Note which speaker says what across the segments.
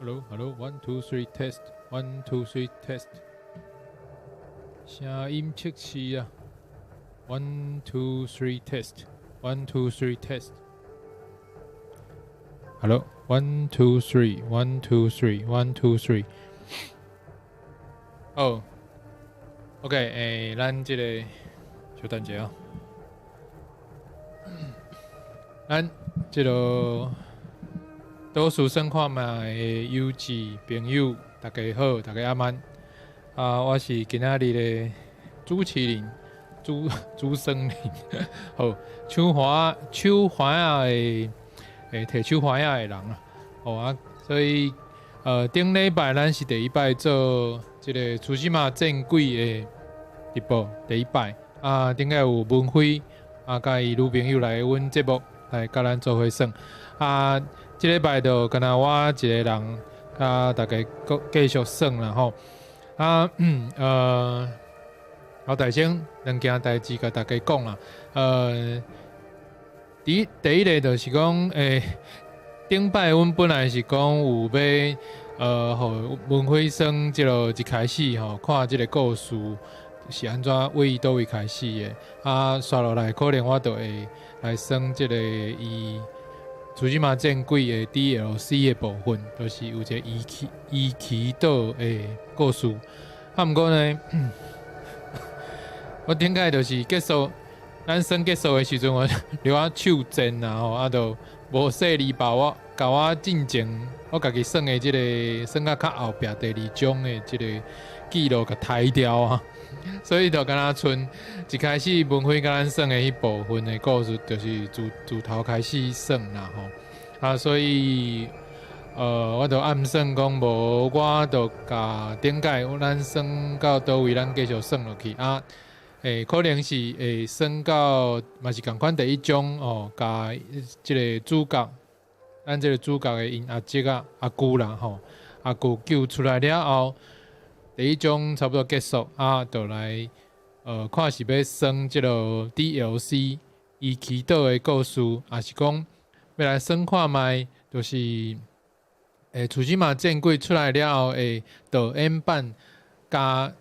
Speaker 1: Hello, 1 2 3 test, 1 2 3 test， 声音测试啊，1 2 3 test, 1 2 3 test。Hello, 1 2 3 1 2 3 1 2 3。哦，OK，咱这个稍等一下啊，咱这个多数生看嘛的优质朋友，大家好，大家晚安。我是今仔日的主持人，主生人，好，手花的摕手花的人啊，所以顶礼拜咱是第一摆做这个出西马正规的直播，第一摆顶个有文辉甲伊女朋友来阮节目来甲咱做伙耍这礼拜就敢若我一个人大家继续耍啦吼好，大先两件代志甲大家讲啦。第一个就是讲，顶摆阮本来是讲有要互文辉生即落一开始吼，看即个故事是安怎为倒位开始的刷落来可能我就会来算即个伊。出即马正规的 DLC 的部分，就是有一个伊奇岛的故事。毋过呢，我顶摆就是结束，咱算结束的时阵，我留我手震啦就无说二把我甲我进前我家己算的即个算到较后壁第二章的即个记录甲刣掉所以就敢若剩一开始文辉甲咱算的迄部分的故事，就是自头开始算啦所以我就暗算讲无，我就甲顶届咱算到倒位，咱继续算落去可能是会算到嘛是共款第一章甲即个主角，咱即个主角的因阿姐阿姑啦阿姑救出来了后。第一章差不多结束就来看是要算即个 DLC 伊奇岛的故事，还是讲要来算看卖，就是出西马正规出来了后的导演版加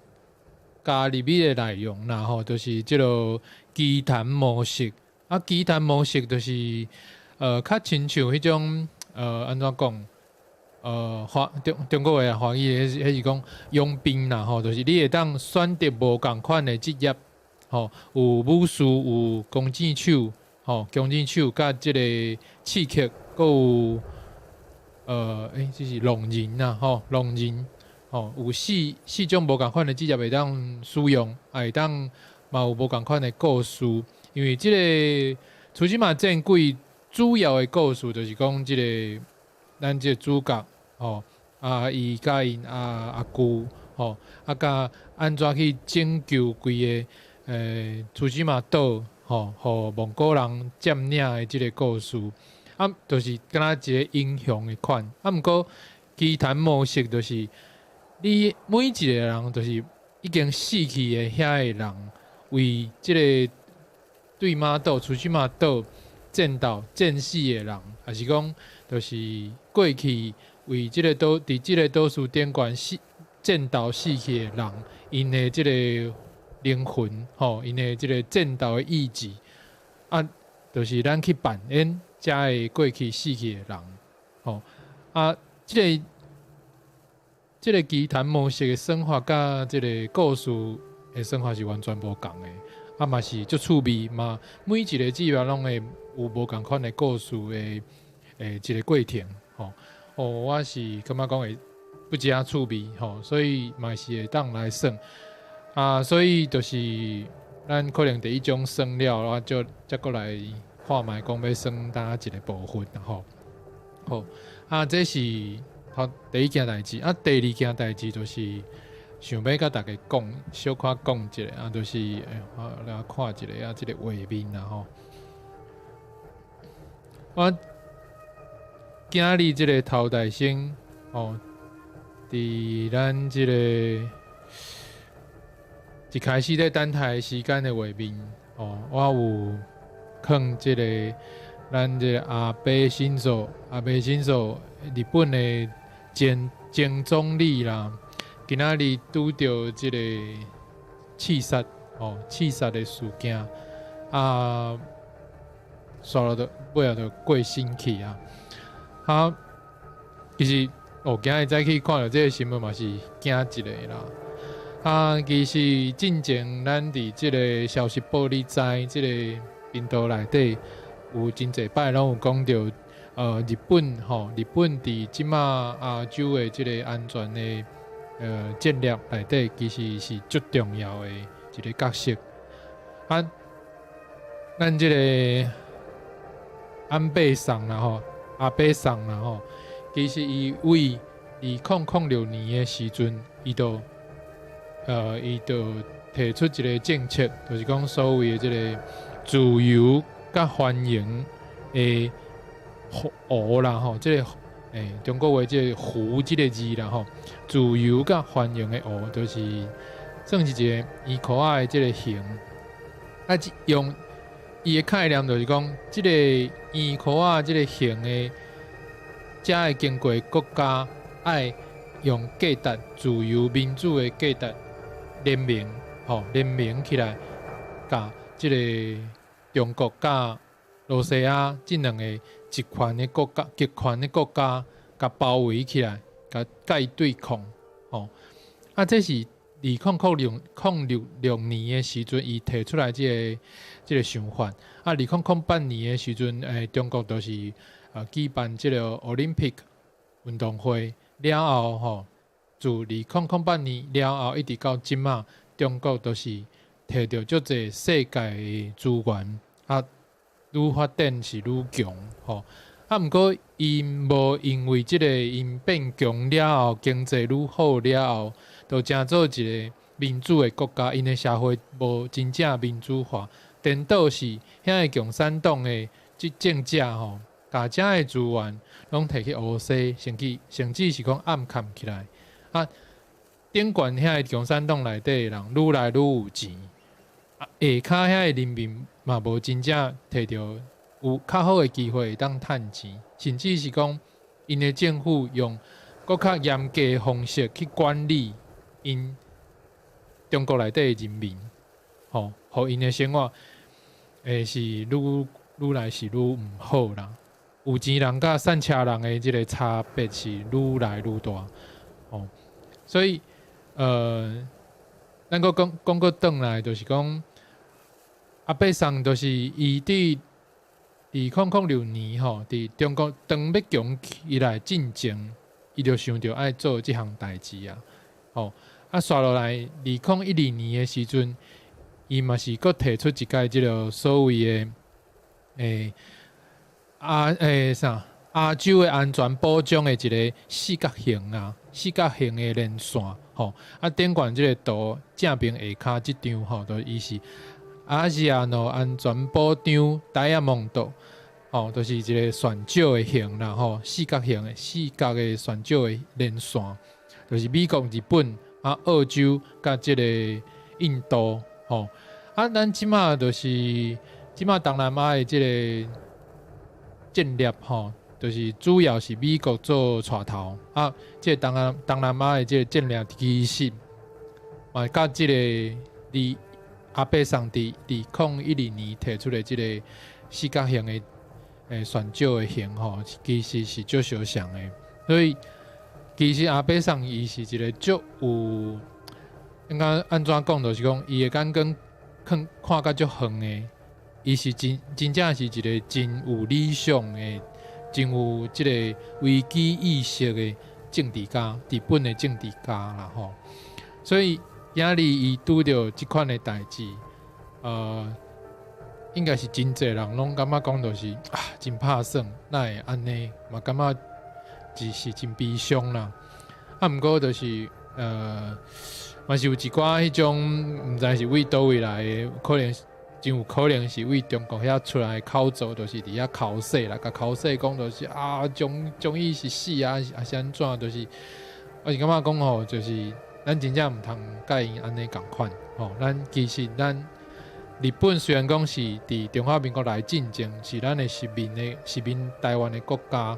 Speaker 1: 入面的内容啦就是即个奇谈模式奇谈模式就是较亲像迄种安怎讲？中国话华语迄是讲佣兵啦就是你会当选择无共款的职业有武术，有弓箭手弓箭手，甲即个刺客，佮有就是龙人啦龙人有四种无共款的职业会当使用，会当嘛有无共款的故事，因为即个出西马正规主要的故事就是讲即个咱即个主角。伊甲因阿姑甲安怎去拯救规个出西马岛互蒙古人占领的即个故事就是敢若一个英雄的款毋过奇谈模式就是你每一个人就是已经死去的遐个人为即个对马岛出西马岛战死的人，还是讲就是过去。为即个岛伫即个岛屿顶悬战斗死去的人，因的即个灵魂因的即个战斗的意志就是咱去扮演才会过去死去的人即个奇谈模式的算法甲即个故事的算法是完全无共的嘛是足趣味嘛，每一个职业拢会有无共款的故事的一个过程我是感觉讲会不加趣味所以嘛是会当来算所以就是咱可能第一种算了，然后再过来看卖讲要算哪一个部分这是第一件代志第二件代志就是想要甲大家讲小可讲一下就是来看一下这个画面我今日即个头大生伫咱即个一开始在等待时间的画面我有放即个咱即个阿部新手日本的前总理啦，今仔日拄到即个刺杀刺杀的事件啊，刷了的尾后就过身去啊。其实今日早起看到这个新闻嘛是惊一个啦。其实进前咱伫即个消息报你知，即个频道内底有真侪摆拢有讲到，日本伫即马亚洲的即个安全的战略内底，其实是最重要的一个角色。咱即个安倍桑啦阿倍桑啦其实伊为2006年的时阵，伊就提出一个政策，就是讲所谓的即个自由甲繁荣的湖啦即个中国话即个湖即个字啦自由甲繁荣的湖，就是算是一个圆箍仔的即个形。用伊的概念就是讲，即个圆箍仔即个形的，才会经过国家爱用价值、自由民主的价值联名起来，甲即个中国甲罗西亚即两个极权的国家，甲包围起来，甲伊对抗。这是2006年的时阵，伊提出来即个想法。2008年的时阵，中国就是举办即个奥林匹克运动会了后，自2008年了后一直到即马，中国都是摕到足侪世界的资源，愈发展是愈强。毋过因无因为即个因变强了后，经济愈好了后，就成做一个民主的国家，因的社会无真正民主化，颠倒是遐个共产党的政者把遮的资源拢摕去乌西，甚至是讲暗藏起来。顶悬遐个共产党内底的人愈来愈有钱，下骹遐个人民嘛无真正摕到有较好的机会当趁钱，甚至是讲因的政府用更较严格的方式去管理因中国内底的人民，互因的生活是愈来是愈毋好啦。有钱人甲散车人的即个差别是愈来愈大。所以咱个讲个转来，就是讲阿伯桑就是伊伫2006年伫中国当要强起来进前，伊就想着爱做即项代志啊。刷落来2012年的时阵，伊嘛是阁提出一届即个所谓的亚洲的安全保障的一个四角形的连线。顶悬即个图正面下骹即张就伊是亚细亚安全保障Diamond，就是一个旋钮的形啦四角的旋钮的连线，就是美国、日本、澳洲甲即个印度。咱即马就是东南亚的即个战略就是主要是美国做带头即个东南亚的即个战略其实嘛，甲即个阿伯桑伫2012年提出的即个四角形的旋钮的形其实是足相像的。所以其实阿伯桑伊是一个足有应该安怎讲，就是讲伊的眼光看甲足远的，伊是真正是一个真有理想的。真有即个危机意识的政治家，日本的政治家啦所以今日伊拄到即款的代志，应该是真侪人拢感觉讲就是真拍算，哪会安尼？嘛感觉是真悲伤啦。毋过就是嘛是有一寡迄种毋知是为倒位来的，可能。真有可能是为中国遐出来口奏，就是伫遐口说啦，甲口说讲就是将伊是死啊，是安怎？就是我是感觉讲就是咱真正毋通甲因安尼共款其实咱日本虽然讲是伫中华民国来进前是咱的殖民台湾的国家，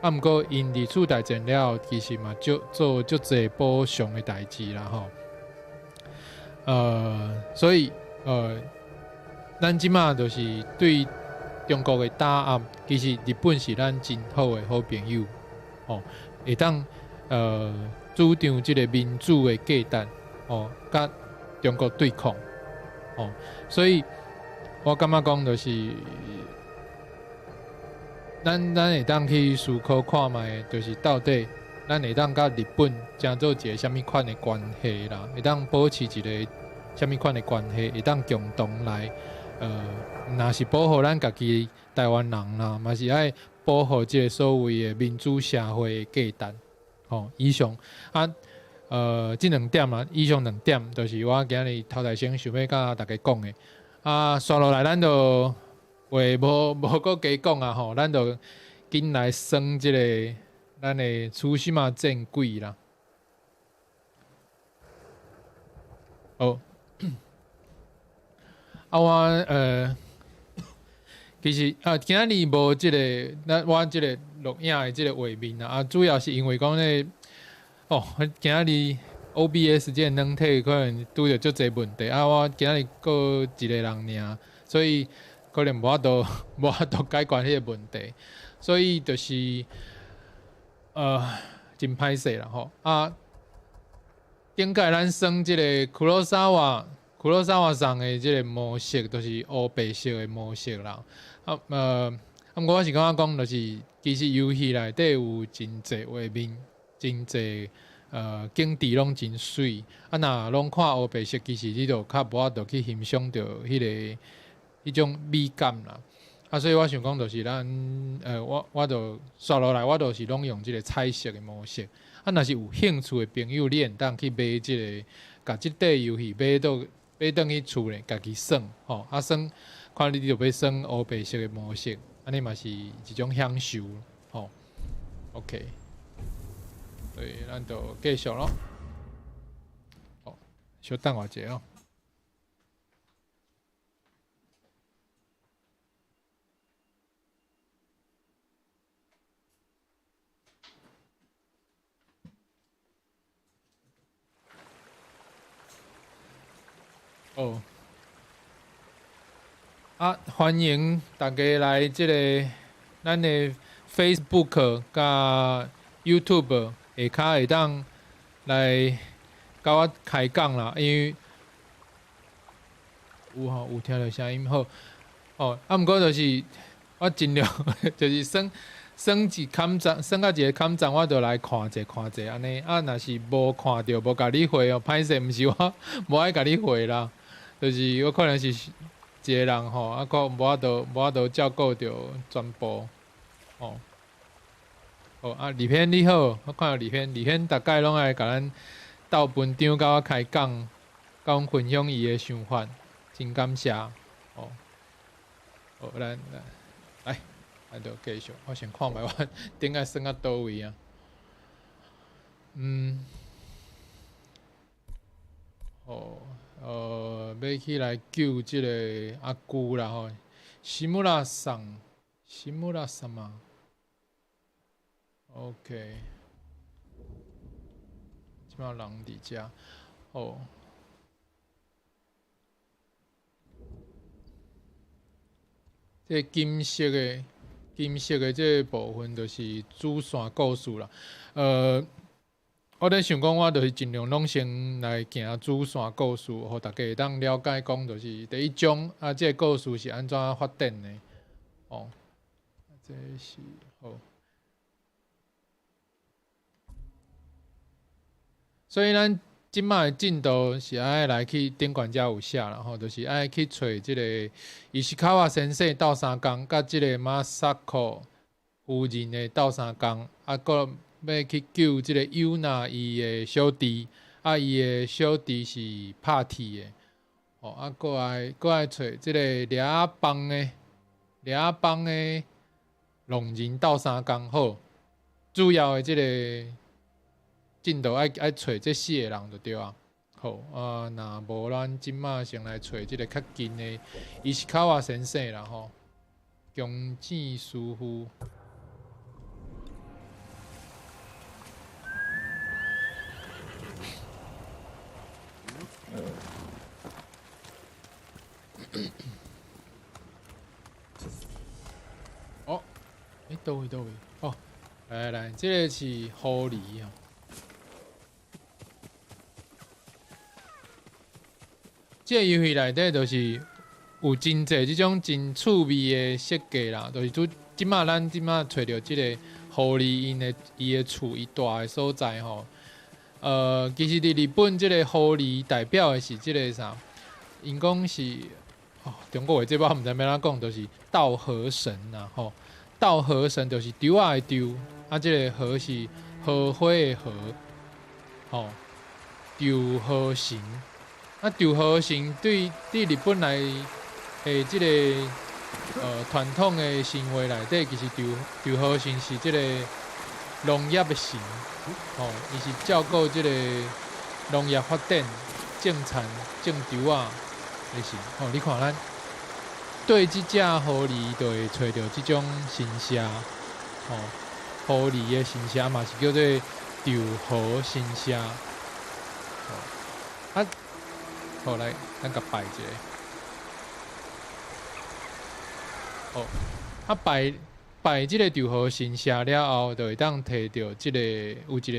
Speaker 1: 啊，毋过因二次大战了后，其实嘛做足侪补偿的代志啦吼。所以咱即马就是对中国的打压，其实日本是咱真好的好朋友，哦，会当主张即个民主的价值，哦，甲中国对抗，哦，所以我感觉讲就是。咱会当去思考看卖，就是到底咱会当甲日本成做一个什么款的关系啦？会当保持一个什么款的关系？会当共同来若是保护咱家己台湾人啦，嘛是爱保护即个所谓的民主社会的价值。吼，以上即两点啦，以上两点就是我今日头台先想要甲大家讲的。刷落来咱就。话无搁加讲啊吼，咱就紧来算即个咱的出西马正轨啦。哦，我其实今日无即个，我即个录影的即个画面啊，主要是因为讲咧，今日 OBS 即个软体可能拄着足侪问题啊，我今日搁一个人尔，所以。可能无法度解决迄个问题，所以就是真歹势啦吼啊！顶届咱算即个库洛沙瓦上的即个模式，就是黑白色的模式啦。毋过我是感觉讲，就是其实游戏内底有真侪画面，真侪景致拢真水。若拢看黑白色，其实你就较无法度去欣赏到迄个。迄种美感啦，所以我想讲，就是咱我就刷落来，我就是拢用即个彩色的模式。若是有兴趣的朋友，你会当去买即个，甲即块游戏买倒去厝咧，家己耍吼。耍看你就要耍黑白色的模式，安尼嘛是一种享受吼。OK， 所以咱就继续咯。稍等我者哦。欢迎大家来即个咱的 Facebook 甲 YouTube 下骹会当来甲我开讲啦，因为有听到声音好毋过就是我尽量就是算一坎站，算到一个坎站，我就来看者安尼。若是无看到，无甲你回哦，歹势，毋是我无爱甲你回啦，就是我可能是一个人吼，可无法度照顾着全部李片你好，我看到李片大概拢爱甲咱斗分享，甲我开讲，甲阮分享伊的想法，真感谢咱就继续，我先看卖我顶下算到倒位啊。要起来救即个阿姑啦吼，西木拉嘛 ，OK， 即摆人伫遮这金色的这个部分就是主线故事啦。我咧想讲，我就是尽量拢先来行主线故事，互大家会当了解讲，就是第一章这个故事是安怎发展的这是所以咱即摆的进度是爱来去顶管家有写啦吼，就是爱去找即个伊西卡瓦先生斗相共，甲即个马萨克夫人的斗相共，搁要去救即个尤娜伊的小弟，伊的小弟是拍铁的，搁爱找即个掠帮的龙人斗相共好，主要的即个进度爱找这4个人就对啊。好若无咱即马先来找即个较近的伊西卡瓦先生啦吼，弓箭师傅。倒位？哦，来，这个是狐狸哦。这个游戏内底就是有真侪这种真趣味的设计啦，就是即马咱找到这个狐狸伊的厝伊住的所在吼。其实伫日本这个狐狸代表的是这个啥？因讲是中国话这我毋知要怎讲，就是稻荷神呐吼。稻荷神就是稻仔的稻，这个荷是荷花的荷，稻荷神。稻荷神对日本来的这个传统的神话内底，其实稻荷神是这个农业的神，伊是照顾这个农业发展、种田、种稻仔的神。你看咱对即只狐狸，就会找到即种神社，狐狸的神社嘛是叫做稻荷神社。好来，咱甲拜一下。拜即个稻荷神社了后，就会当摕到即个有一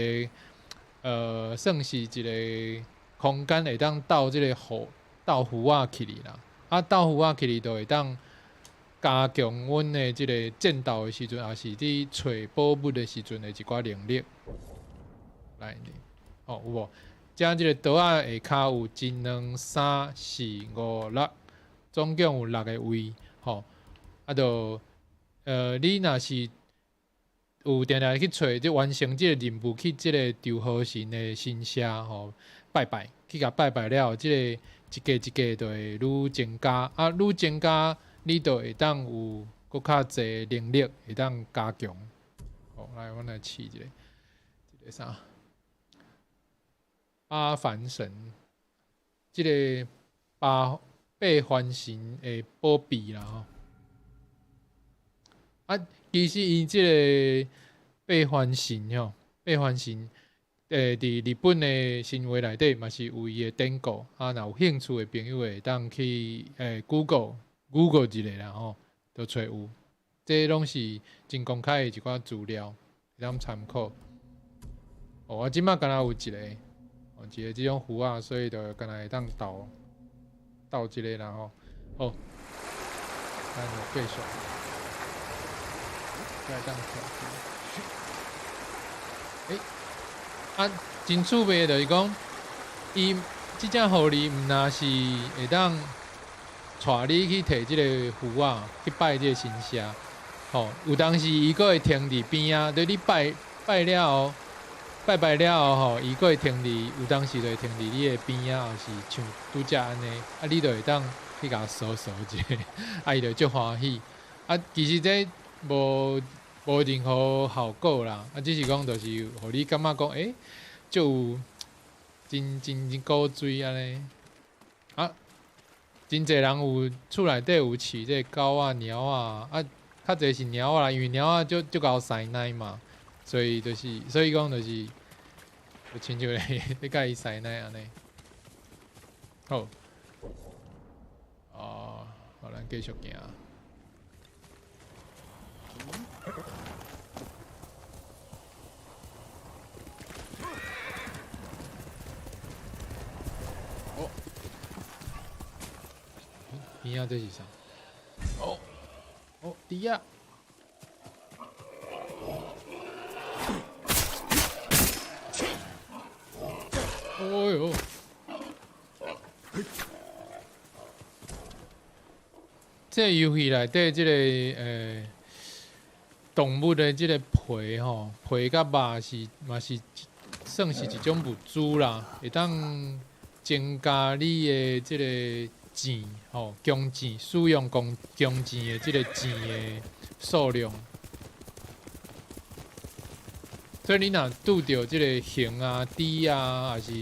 Speaker 1: 个算是一个空间，会当倒即个豆腐仔起哩啦。豆腐仔起哩就会当加强阮的即个战斗的时阵，也是伫找宝物的时阵的一寡能力。来，有无？将即个刀仔下骹有1、2、3、4、5、6，总共有6个位，你若是有定定去找，即完成即个任务，去即个稻荷神的神社，拜拜，去甲拜拜了，即个一个就会愈增加，愈增加，你就会当有搁较侪能力，会当加强。来，阮来试一个，这个啥？八幡神，即个八幡神的宝贝啦其实伊即个八幡神八幡神伫日本的神话内底嘛是有伊的典故。若有兴趣的朋友会当去Google 一下啦就找有。这拢是真公开的一寡资料，会当参考。我即马敢若有一个。一个即种符啊，所以就干来会当倒一个啦好，咱就继续，再当跳。真趣味就是讲，伊即只狐狸毋但是会当带你去摕即个符啊，去拜即个神社。有当时伊阁会停伫边啊，对你拜了。拜了后伊阁会停伫，有当时就会停伫你的边啊，或是像拄则安尼，你就会当去甲扫一下，伊就足欢喜。其实这无任何效果啦，只是讲就是互你感觉讲，就有真古锥安尼。真侪人有厝内底有饲这狗啊、猫啊，较侪是猫啦，因为猫仔足够屎奶嘛。所以讲就是，就亲像你甲伊屎奶安尼。好，咱继续行。边仔这是啥？猪仔。哟！这游戏内底这个动物的这个皮皮甲肉嘛是算是一种物资啦，会当增加你的这个钱弓钱使用弓钱的这个钱的数量。所以你若拄到即个熊啊、猪啊，还是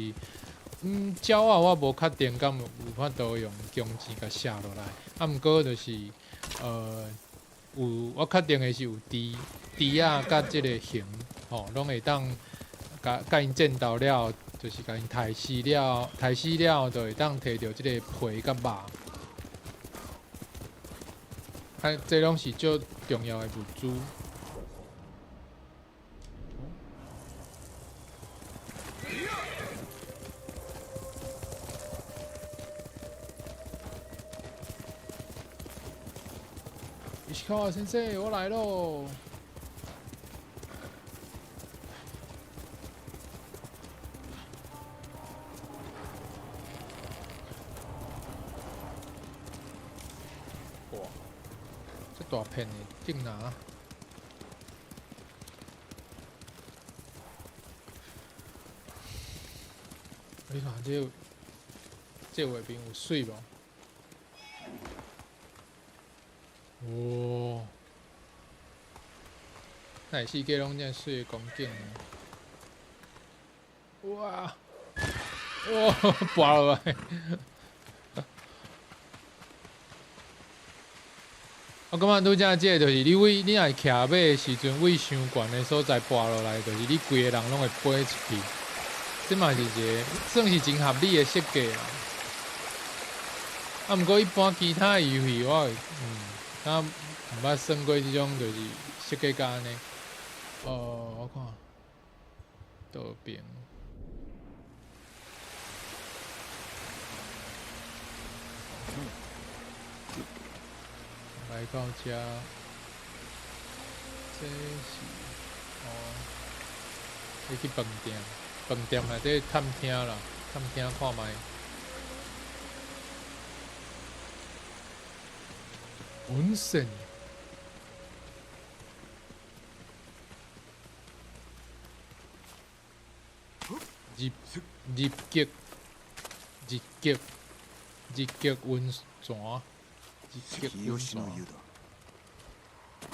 Speaker 1: 鸟啊，我无确定敢有法度用弓箭甲射落来。毋过就是我确定的是有猪啊，甲即个熊拢会当甲因战斗了，就是甲因杀死了，就会当摕到即个皮甲肉。这拢是最重要的物资。西卡瓦先生，我来喽！哇，这大片的，顶拿！你看这画面有水无？哦，那世界拢这水的光景呢？哇！哇，拔落来！我感觉拄则这就是你你若徛马的时阵，位伤悬的所在拔落来，就是你规个人拢会飞出去。这嘛是一个算是真合理的设计啦。啊，毋过一般其他的游戏我毋捌算过即种就是设计家安尼。我看倒边。来到遮，这是你去饭店，饭店内底探听啦，探听看卖。温泉。日極温泉。
Speaker 2: 吉の湯だ。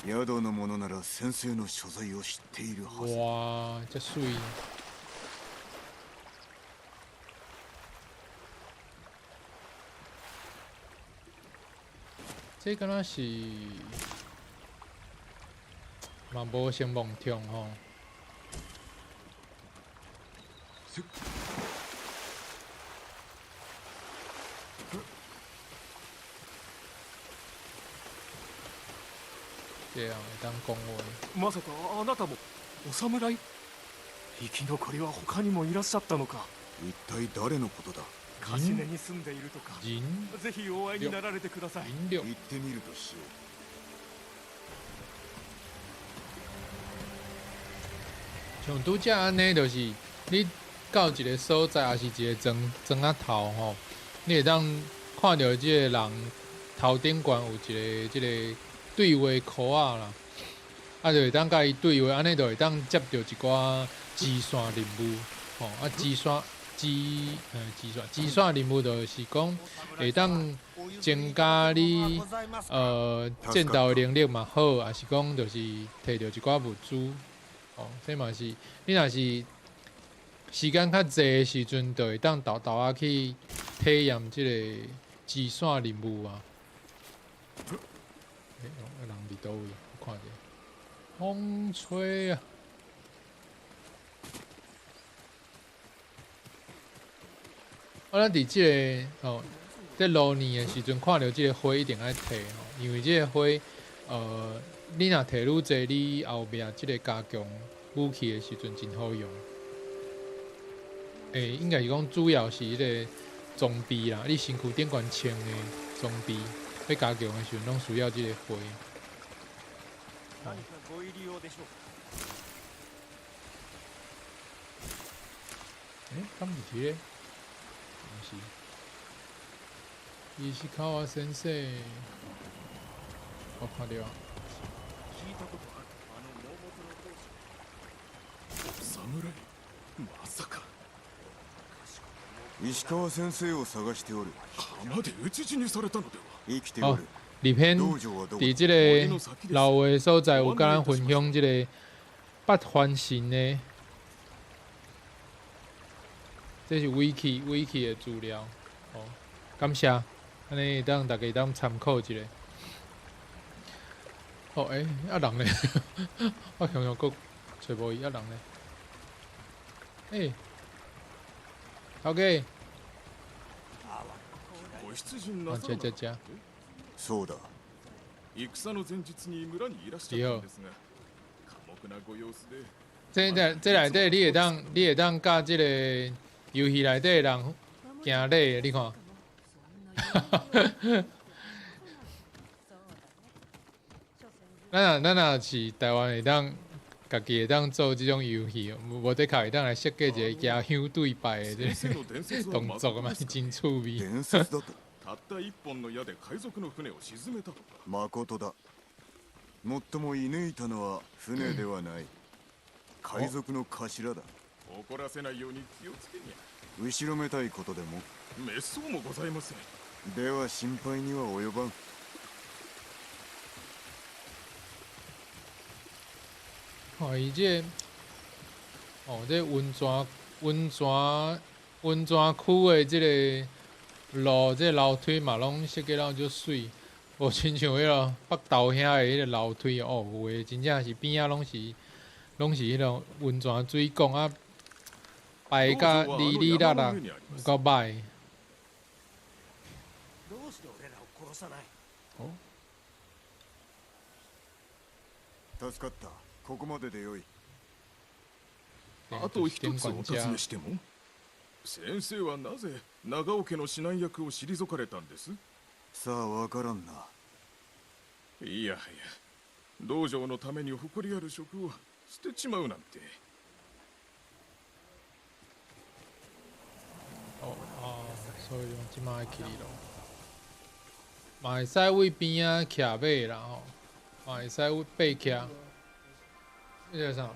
Speaker 2: 宿の者なら先生の所在を知っているはず。
Speaker 1: 哇，这水！这敢若是嘛无成梦痛吼。这样会当讲话。
Speaker 3: まさかあなたもお侍？生き残りは他にもいらっしゃったのか。
Speaker 2: 一体誰のことだ。
Speaker 3: カシネに住んでいるとか。
Speaker 1: 人
Speaker 3: ぜひお会いになられてください。
Speaker 1: 人力
Speaker 2: 行ってみるとしよ
Speaker 1: 像拄则安尼，就是你到一个所在，也是一个庄仔头吼，你会当看到即个人头顶悬有一个对话箍仔啦，啊，就会当甲伊对话，安尼就会当接到一寡支线任务，吼，啊，支线任务就是讲会当增加你战斗的能力嘛好，也是讲就是摕到一寡物资。哦，这嘛是，你若是时间较济的时阵，就会当豆豆仔去体验即个支线任务啊。人伫倒位？我看者，风吹啊！咱伫即个在路年的时阵，看到即个花一定爱摕吼，因为即个花你若摕愈济，你后壁即个加强武器的时阵真好用。应该是讲主要是迄个装备啦，你身躯顶悬穿的装备要加强的时阵，拢需要即个花。敢毋是咧？毋是。伊是卡瓦先生，我看到。
Speaker 3: 侍？まさか。
Speaker 2: 石川先生を探しておる。
Speaker 3: 浜で討ち死にされたのでは。
Speaker 2: 生きておる。
Speaker 1: 里片伫即个老的所在有甲咱分享即个八环神的，这是 wiki 的资料。感谢，安尼当大家当参考一下。啊人咧，我想想，搁找无伊啊人咧。头家。
Speaker 3: ご出陣なさる
Speaker 1: 这。
Speaker 2: そうだ。
Speaker 3: 戦の前日に村にいらっしゃったんですが、寡黙なご様子で。
Speaker 1: 这内底你会当甲即个游戏内底的人行礼，你看。咱若是台湾会当，家己会当做即种游戏，无得靠会当来设计一个家乡对白的
Speaker 3: 先生の伝説は
Speaker 1: 动作嘛，真趣味。
Speaker 2: 伝説だと。
Speaker 3: たった一本の矢で海賊の船を沈めたとか。
Speaker 2: 誠だ。もっとも射抜いたのは船ではない。海賊の頭だ。
Speaker 3: 怒らせないように気をつけにゃ。
Speaker 2: 後ろめたいことでも。
Speaker 3: 滅相もございません。
Speaker 2: では心配には及ばん。
Speaker 1: 哦，伊这个哦，这温泉区的这个路，这个楼梯嘛，拢设计到就水，无亲像迄个北投遐的迄个楼梯哦，有诶真正是边仔拢是迄种温泉水管啊，排甲哩哩啦啦，有够歹。
Speaker 4: どうして俺らを殺さない？
Speaker 2: 助かった。ここまででよい。
Speaker 3: あと一つお尋ねしても、先生はなぜ長尾家の指南役を退かれたんです？
Speaker 2: さあわからんな。
Speaker 3: いやはや、道場のために誇りある職を捨てちまうなんて。
Speaker 1: 所以用即摆起咯，嘛会使为边仔徛马啦吼，嘛会使爬徛。迄个啥，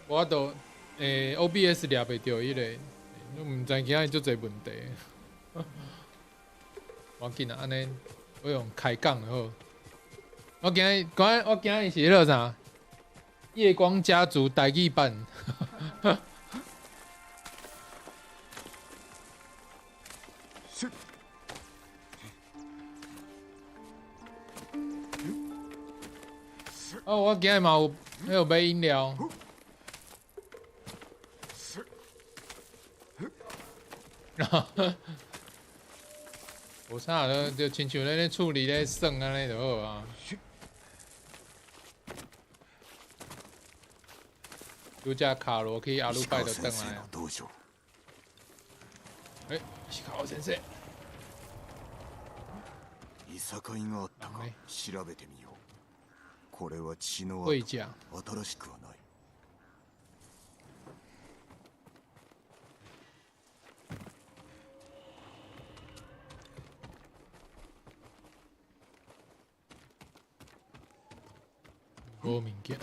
Speaker 1: 我都OBS 抓袂着迄个，毋知今仔足侪问题。我紧啊，安尼我用开讲就好。我今日是迄个啥，夜光家族台语版。哦，我今日嘛有买饮料。无啥咯，就亲像咧处理咧耍安尼就好啊。拄只卡罗去阿鲁拜就转来啊。石川先生。
Speaker 2: いさかいがあったか調べてみよう。これは血の
Speaker 1: 会者。
Speaker 2: 新しくはない。
Speaker 1: 無物件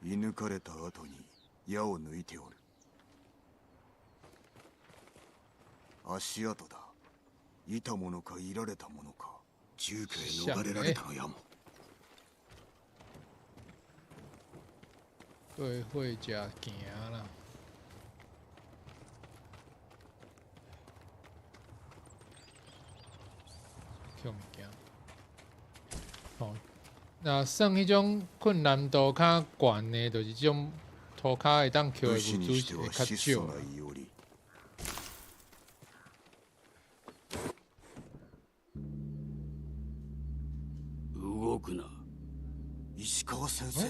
Speaker 2: 射抜かれた後に矢を抜いておる。足跡だ。いたものかいられたものか。住居へ逃れられたのやも。
Speaker 1: 对会者行啦。捡物件。哦，那算迄种困难度较悬的，就是这种涂骹会当捡的物资会较少。
Speaker 4: 動くな。
Speaker 2: 石川先生。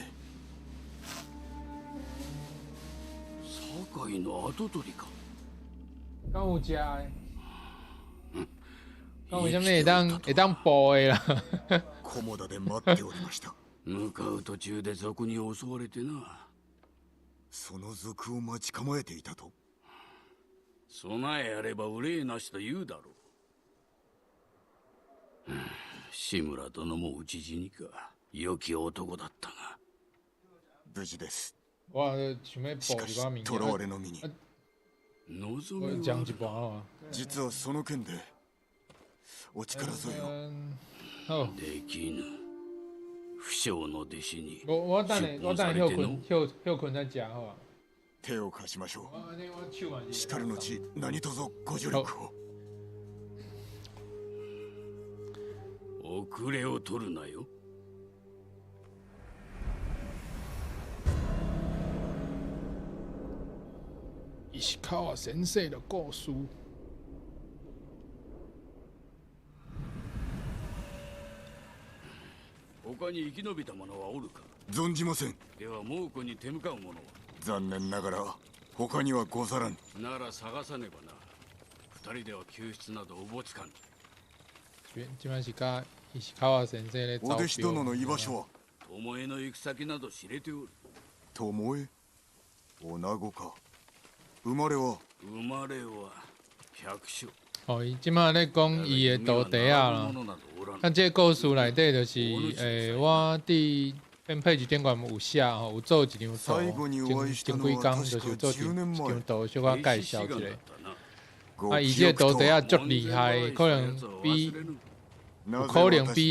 Speaker 4: 酒井の跡取りか。
Speaker 1: 敢有食的？敢有啥物会当捕的啦？
Speaker 2: 菰田で待っておりました。
Speaker 4: 向かう途中で賊に襲われてな。
Speaker 2: その賊を待ち構えていたと。
Speaker 4: 備えあれば憂いなしと言うだろう。志村殿も討ち死にか。良き男だったが。
Speaker 2: 無事です。
Speaker 1: 我想要
Speaker 2: しかし
Speaker 1: 捕一寡物
Speaker 2: 囚われの身に。
Speaker 4: 望
Speaker 1: 我
Speaker 4: みは
Speaker 1: 讲一半啊。
Speaker 2: 実はその件でお力添えを。
Speaker 1: 好。
Speaker 4: できぬ。不肖の弟子に
Speaker 1: 我等下休
Speaker 4: 出版されての
Speaker 1: 困休困再食好啊。
Speaker 2: 手を貸しましょ
Speaker 1: 我手嘛
Speaker 2: う。
Speaker 1: 是。
Speaker 2: しかるのち何卒ご助力を。
Speaker 4: 遅れを取るなよ。
Speaker 1: 石川先生的故事。
Speaker 4: 他に生き延びた者はおるか。
Speaker 2: 存じません。
Speaker 4: では猛虎に手向かう者は。
Speaker 2: 残念ながら他にはござらん。
Speaker 4: なら探さねばな。二人では救出などおぼつかん。
Speaker 1: 即摆是甲石川先生咧
Speaker 2: お
Speaker 1: 招
Speaker 2: 弟子殿の居
Speaker 1: 标。
Speaker 2: 場所は
Speaker 4: 巴の行く先など知れておる。
Speaker 2: 巴女子か。生まれは
Speaker 4: 生まれは百姓。
Speaker 1: 哦，伊即马咧讲伊的徒弟啊啦。啊，这个故事内底就是我伫编配一点关有写吼，有做一张图，前几工就是有做一张图，小可介绍一下。啊，伊这个徒弟啊足厉害，可能比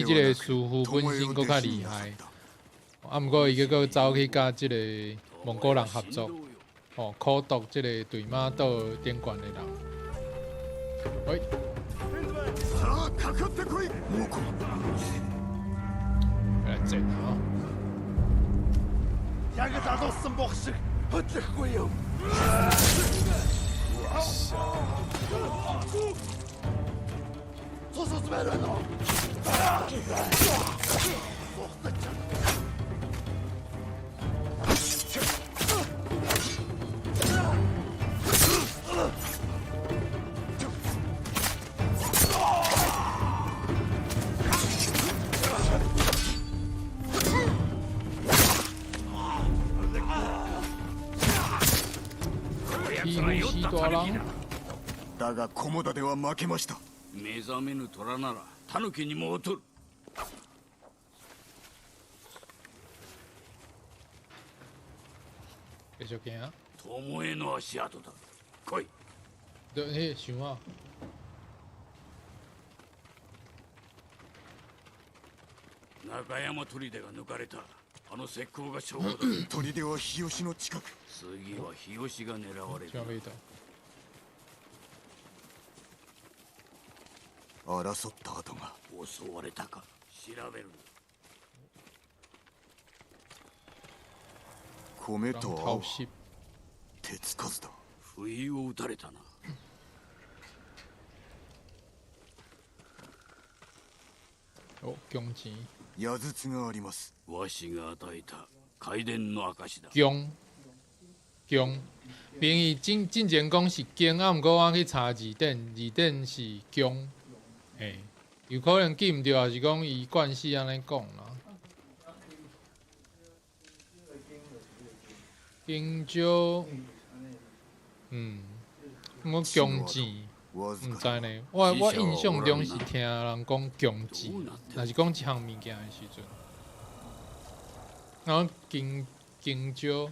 Speaker 1: 即个师傅本身搁较厉害。啊，毋过伊个走去甲即个蒙古人合作，哦，苦毒即个对马岛点关的人。喂，
Speaker 2: さあかかってこい。
Speaker 1: 来整啊！
Speaker 5: Jagad ados sy'n bochsig, hydrych gwyw. Tosos mewn yno.
Speaker 1: 西大人，
Speaker 2: だが菰田では負けました。
Speaker 4: 目覚めぬ虎なら狸にも劣る。
Speaker 1: 继续行啊！
Speaker 4: 巴の足跡だ。来い。
Speaker 1: 想啊！
Speaker 4: 中山砦が抜かれた。あの石膏が証拠だ。
Speaker 2: 砦は日吉の近く。
Speaker 4: 次は日吉が狙われる。
Speaker 1: 上面的。
Speaker 2: 争った跡が。
Speaker 4: 襲われたか調べる。
Speaker 2: 米と青
Speaker 1: 偷袭，
Speaker 2: 手つかずだ。
Speaker 4: 不意を打たれたな。
Speaker 1: 哦，弓箭，
Speaker 2: 矢筒があります。
Speaker 4: わしが与えた開伝の証だ。
Speaker 1: 弓，名义进前讲是弓，啊，毋过我去查字典，字典是弓，嘿，有可能记毋着，还是讲伊惯势安尼讲啦。弓招，我弓箭。毋知呢，我印象中是听人讲弓箭，若是讲一项物件的时阵，然后弓招，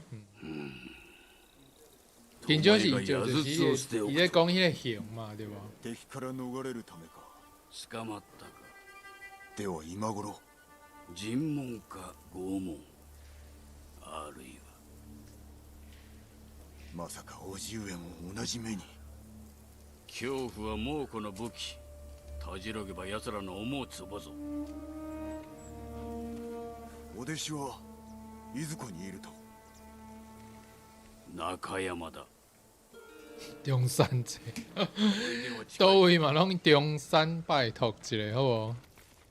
Speaker 1: 弓招是就是伊咧讲迄个形嘛，对无？
Speaker 2: 敵から逃れるためか。
Speaker 4: 捕まったか。
Speaker 2: では今頃。
Speaker 4: 尋問か拷問。あるいは。
Speaker 2: まさか叔父上も同じ目に。
Speaker 4: 恐怖は猛虎の武器。たじろげば奴らの思うつぼぞ。
Speaker 2: お弟子はいずこにいると。
Speaker 4: 中山だ。
Speaker 1: 中山者，倒位嘛拢中山拜托一下，好无？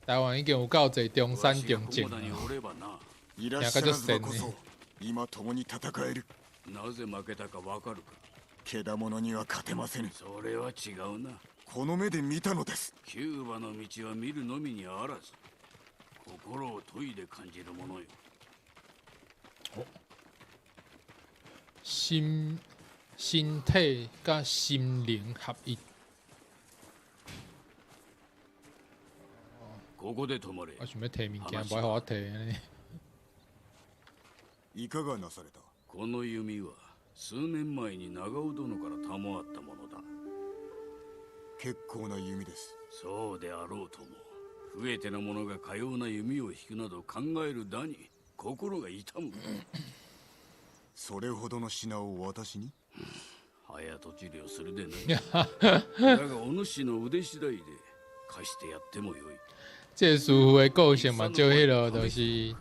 Speaker 1: 台湾已經有夠濟中山中正啊，
Speaker 2: いらっしゃらずばこそ今共に戦える。
Speaker 4: なぜ負けたかわかるか。
Speaker 2: けだものには勝てませぬ。
Speaker 4: それは違うな。
Speaker 2: この目で見たのです。
Speaker 4: キューバの道は見るのみにあらず、心を研いで感じるものよ。
Speaker 1: 身體甲心靈合一。
Speaker 4: ここで止まれ。
Speaker 1: 我想要摕物件，不愛互我摕呢。
Speaker 2: いかがなされた。
Speaker 4: この弓は数年前に長尾殿から賜ったものだ。
Speaker 2: 結構な弓です。
Speaker 4: そうであろうとも、増えての者がかような弓を引くなど考えるだに心が痛む。
Speaker 2: それほどの品を私に。
Speaker 4: 早とちりをするでない。だがお主の腕次第で貸してやってもよい。
Speaker 1: 这个师傅的个性嘛，就迄落就是，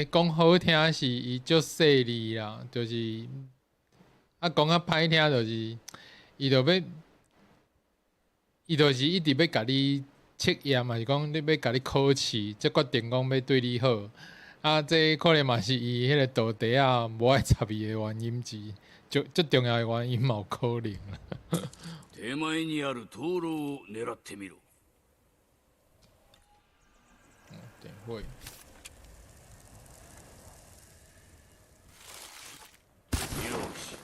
Speaker 1: 讲好听是伊足细腻啦，就是讲较歹听就是伊就是一直要甲你测验，嘛是讲你要甲你考试，才决定讲要对你好。这可能嘛是伊迄个徒弟啊无爱插伊的原因之一，最重要的原因嘛有可能啦。
Speaker 4: 手前にある灯籠を狙ってみろ。
Speaker 1: 点会。
Speaker 4: よし、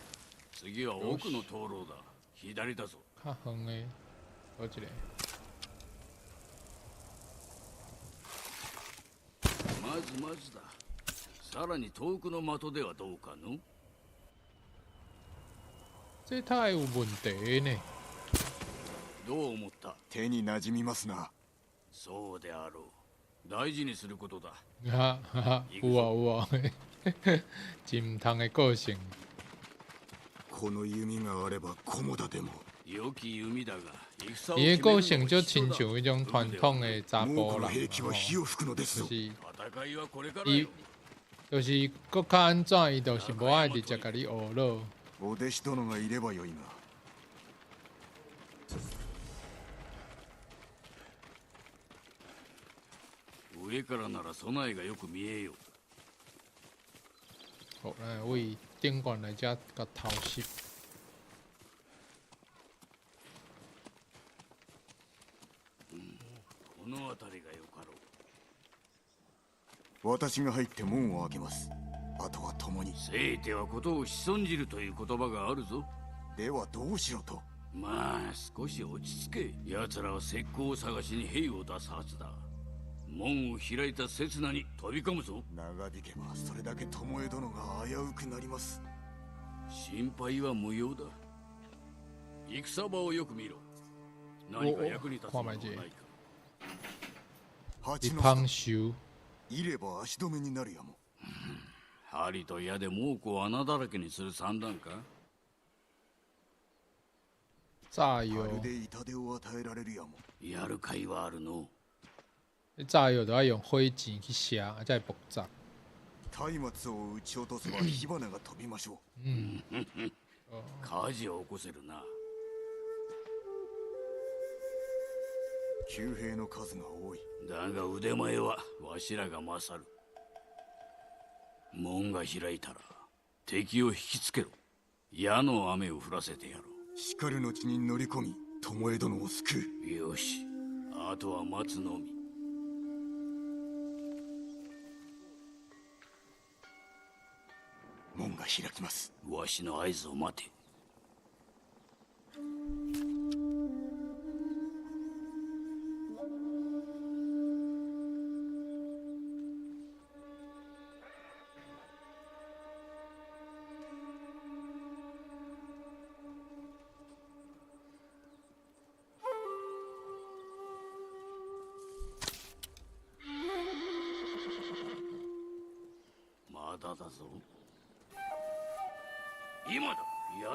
Speaker 4: 次は奥の灯籠だ。左だぞ。
Speaker 1: 较远的，好一个。
Speaker 4: まずまずだ。さらに遠くの的ではどうかの？
Speaker 1: 这太有问题呢。
Speaker 4: どう思った？
Speaker 2: 手に馴染みますな。
Speaker 4: そうであろう。大事にすることだ。
Speaker 1: 哈哈，有啊有啊，真唔通的个性。
Speaker 2: この弓があれば菰田でも。
Speaker 4: 良き弓だが、戦を
Speaker 1: 伊的个性就
Speaker 4: 決めるのも一緒だ。
Speaker 1: 亲像迄種傳統的查
Speaker 2: 猛虎の
Speaker 1: 甫人，
Speaker 2: 兵器は火を吹くのですぞ。
Speaker 1: 就是
Speaker 4: 戦いはこれから
Speaker 1: 伊
Speaker 4: よ。
Speaker 1: 就是搁較安怎，伊就是無愛直接甲你學咯。
Speaker 2: お弟子殿がいればよいが。
Speaker 4: 上からなら備えがよく見えよう。
Speaker 1: 好，咱为顶悬来遮甲偷袭。
Speaker 4: この辺りがよかろう。
Speaker 2: 私が入って門を開けます。あとは共に。
Speaker 4: せいてはことを仕損じるという言葉があるぞ。
Speaker 2: ではどうしろと。
Speaker 4: まあ少し落ち着け。奴らは石膏を探しに兵を出すはずだ。門を開いた刹那に飛び込むぞ。
Speaker 2: 長引けばそれだけ巴殿が危うくなります。
Speaker 4: 心配は無用だ。戦場をよく見ろ。何か役に立つものはないか。
Speaker 1: 一
Speaker 2: 蜂の
Speaker 1: 芳收。
Speaker 2: いれば足止めになるやも。
Speaker 4: 針と矢で猛虎を穴だらけにする算段か。
Speaker 1: 炸药
Speaker 2: まるで痛手を与えられるやも。
Speaker 4: やる甲斐はあるの。
Speaker 1: 炸薬都要用火箭去射，啊才会爆炸。
Speaker 2: 松明を撃ち落とせば火花が飛びましょう。
Speaker 4: 火事を起こせるな。
Speaker 2: 騎兵の数が多い。
Speaker 4: だが腕前はわしらが勝る。門が開いたら敵を引きつけろ。矢の雨を降らせてやろ
Speaker 2: しかる後に乗り込み巴殿を救
Speaker 4: う。よし、あとは待つのみ。
Speaker 2: 門が開きます。
Speaker 4: わしの合図を待て。まだだぞ。今だ。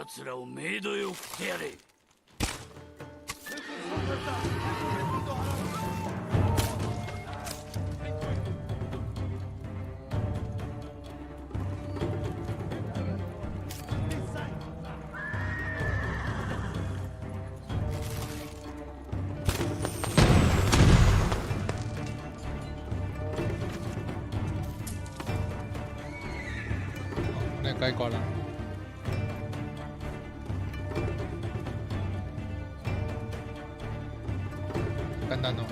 Speaker 4: 奴らをメイドへ送ってやれ。
Speaker 1: 那解决了。簡単の。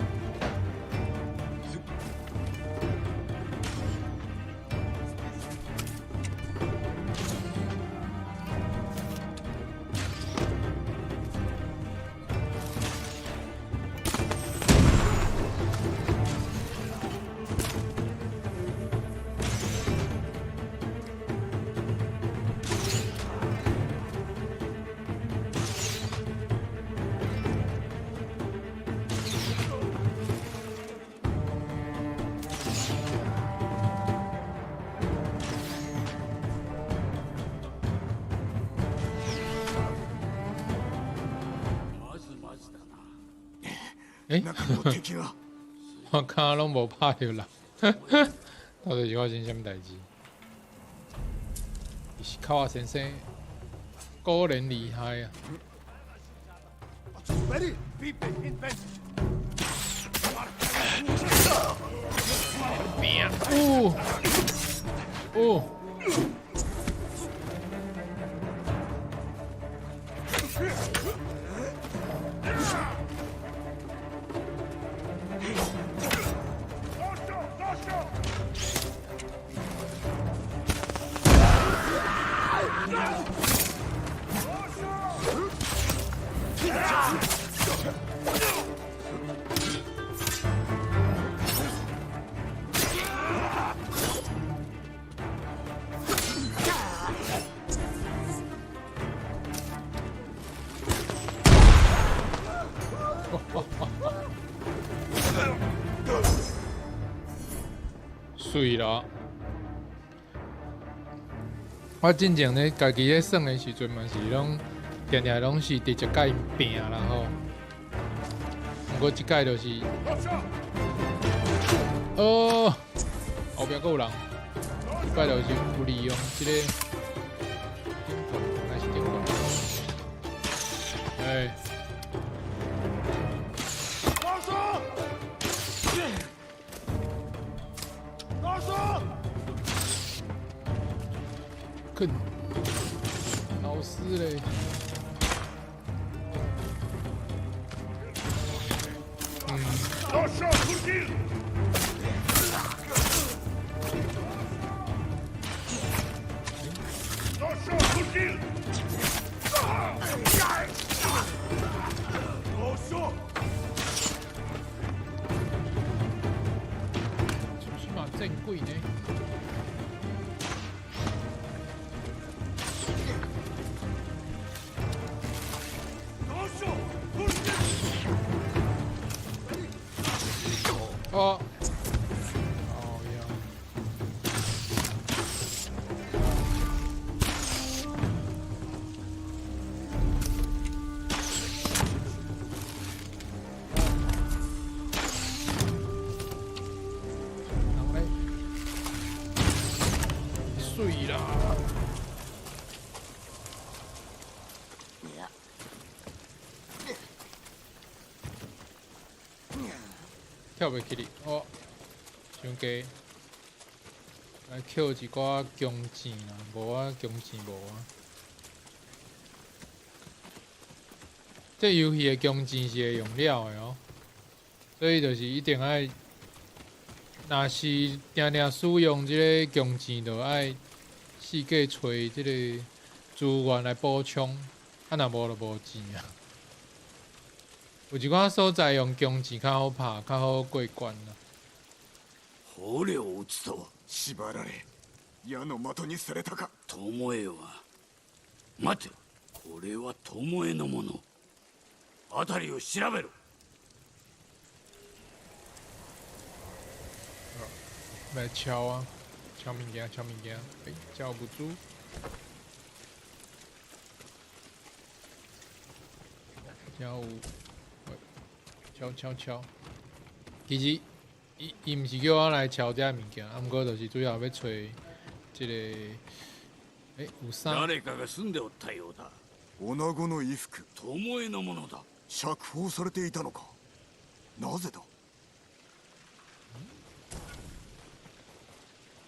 Speaker 2: 中の敵が。
Speaker 1: 我刚刚拢无拍着人，到底是发生什么代志？石川先生果然厉害啊！
Speaker 5: Ready? Pipe, invent.
Speaker 1: 哦哦，水咯！我进前咧，家己咧耍的时阵嘛是拢，定定拢是直接甲因拼啦吼。不过即届就是，哦，后壁还有人，即届就是有利用即个，还是顶管，哎。更老师嘞，起码正贵呢。哦，哦呀！人嘞，水啦！跳袂起哩，哦，伤低，来捡一寡弓箭啦，无啊，弓箭无啊。这游戏的弓箭是会用了的哦，所以就是一定爱，若是定定使用这个弓箭，就爱四界找这个资源来补充，啊，若无就无钱啊。有一寡所在用弓箭较好拍，较好过关啦。
Speaker 4: 捕虜を撃つとは
Speaker 2: 縛られ矢の的にされたか。
Speaker 4: 巴は待て、これは巴のもの。辺りを調べろ。
Speaker 1: 来敲啊，敲物件，敲物件，哎，敲不住。敲有。敲，其实伊毋是叫我来敲遮物件，毋过就是主要要找即个，有啥？
Speaker 4: 誰かが住んでおったようだ。
Speaker 2: 女子の衣服、
Speaker 4: 巴のものだ。
Speaker 2: 釈放されていたのか。なぜだ。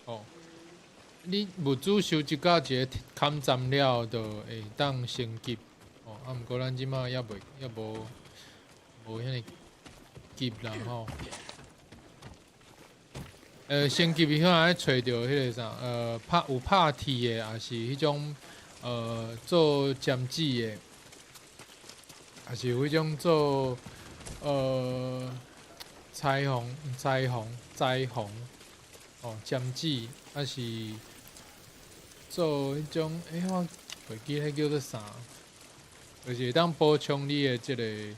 Speaker 1: 哦，你物资收集到一个砍斩了，就会当升级。哦，啊，毋过咱即马也无遐尼。级啦吼，升级以后爱找着迄个啥，有拍铁的，也是迄种做尖子的，也是有迄种做彩虹哦尖子，还是做迄种我袂记迄叫做啥，就是会当补充你的即个。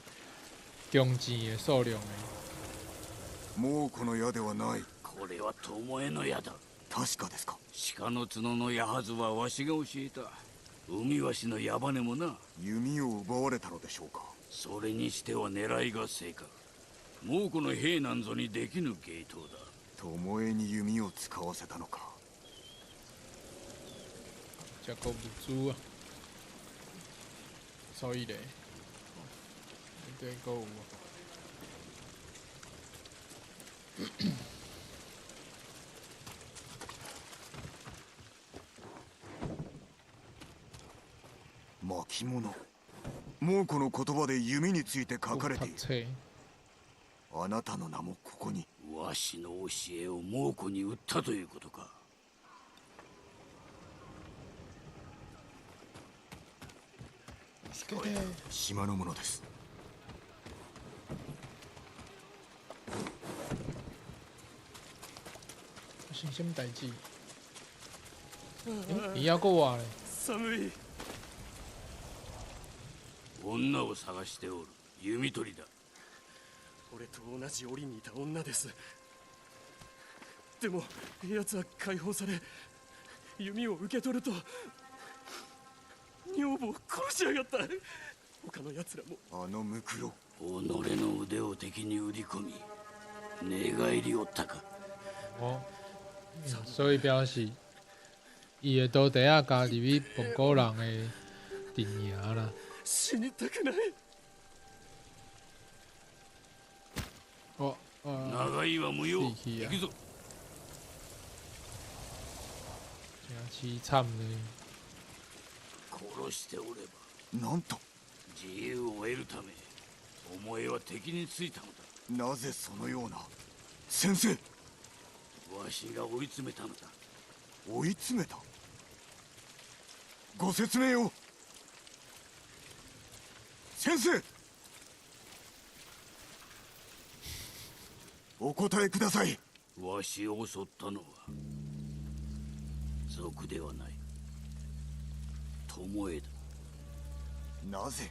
Speaker 1: 弓箭的数量
Speaker 2: 猛虎の矢ではない。
Speaker 4: これは巴の矢だ。
Speaker 2: 確かですか。
Speaker 4: 鹿の角の矢はずはわしが教えた。海わしの矢羽もな。
Speaker 2: 弓を奪われたのでしょうか。
Speaker 4: それにしては狙いが正確。猛虎の兵なんぞにできぬ芸当だ。
Speaker 2: 巴に弓を使わせたのか。
Speaker 1: 食個物資啊，所以咧。对，购物。
Speaker 2: 巻物。猛虎の言葉で弓について書かれている。あなたの名もここに。
Speaker 4: わしの教えを猛虎に売ったということか。
Speaker 2: 島のものです。
Speaker 1: 生什么代志？伊还佫活咧。
Speaker 5: 寒い。
Speaker 4: 女を探しておる。弓取りだ。
Speaker 5: 俺と同じ檻にいた女です。でも奴は解放され弓を受け取ると女房を殺しやがった。他の奴らも。
Speaker 2: あのムクロ、
Speaker 4: 己の腕を敵に売り込み寝返りおったか。
Speaker 1: 所以表示伊的土地啊，加入去本国人的阵营啦。
Speaker 5: 死にたくない。
Speaker 4: 長いは無用。行くぞ。
Speaker 1: 真凄惨咧。
Speaker 4: 殺しておれば
Speaker 2: なんと
Speaker 4: 自由を得るため巴は敵についたのだ。
Speaker 2: なぜそのような。先生、
Speaker 4: わしが追い詰めたのだ。
Speaker 2: 追い詰めた。ご説明を。先生、お答えください。
Speaker 4: わしを襲ったのは賊ではない、巴だ。
Speaker 2: なぜ。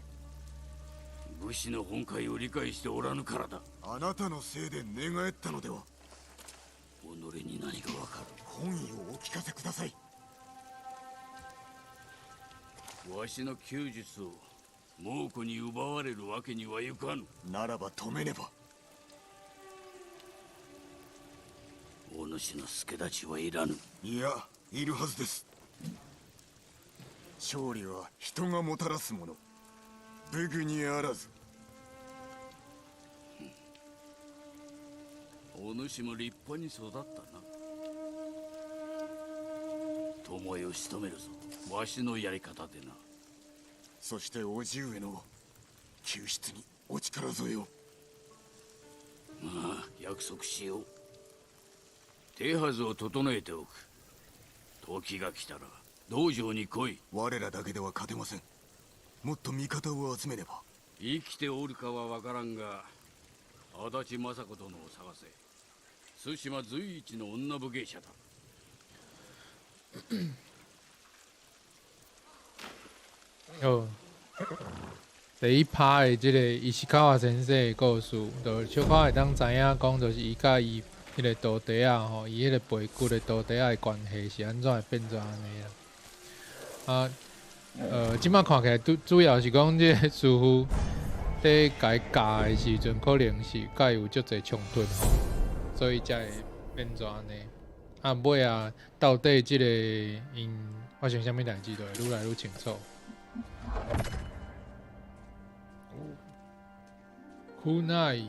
Speaker 4: 武士の本懐を理解しておらぬからだ。
Speaker 2: あなたのせいで寝返ったのでは。
Speaker 4: 己に何がわかる。
Speaker 2: 本意をお聞かせください。
Speaker 4: わしの弓術を猛虎に奪われるわけにはいかぬ。
Speaker 2: ならば止めねば。
Speaker 4: お主の助太刀はいらぬ。
Speaker 2: いや、いるはずです。勝利は人がもたらすもの、武具にあらず。
Speaker 4: お主も立派に育ったな。巴を仕留めるぞ、わしのやり方でな。
Speaker 2: そして叔父上の救出にお力添えを。
Speaker 4: まあ約束しよう。手はずを整えておく。時が来たら道場に来い。
Speaker 2: 我らだけでは勝てません。もっと味方を集めねば。
Speaker 4: 生きておるかは分からんが、足立政子殿を探せ。対馬随一の女武芸者だ。
Speaker 1: 第一趴的这个伊西卡瓦先生的故事，就小可会当知影讲，就是伊甲伊迄个土地啊，吼，伊迄个背骨的土地啊的关系是安怎会变做安尼啦？即摆看起来主要是讲这个师傅在甲伊教的时阵，可能是甲伊有足侪冲突吼，所以才会变做安尼。尾啊，到底即个因发生啥物代志，就会愈来愈清楚。苦奈，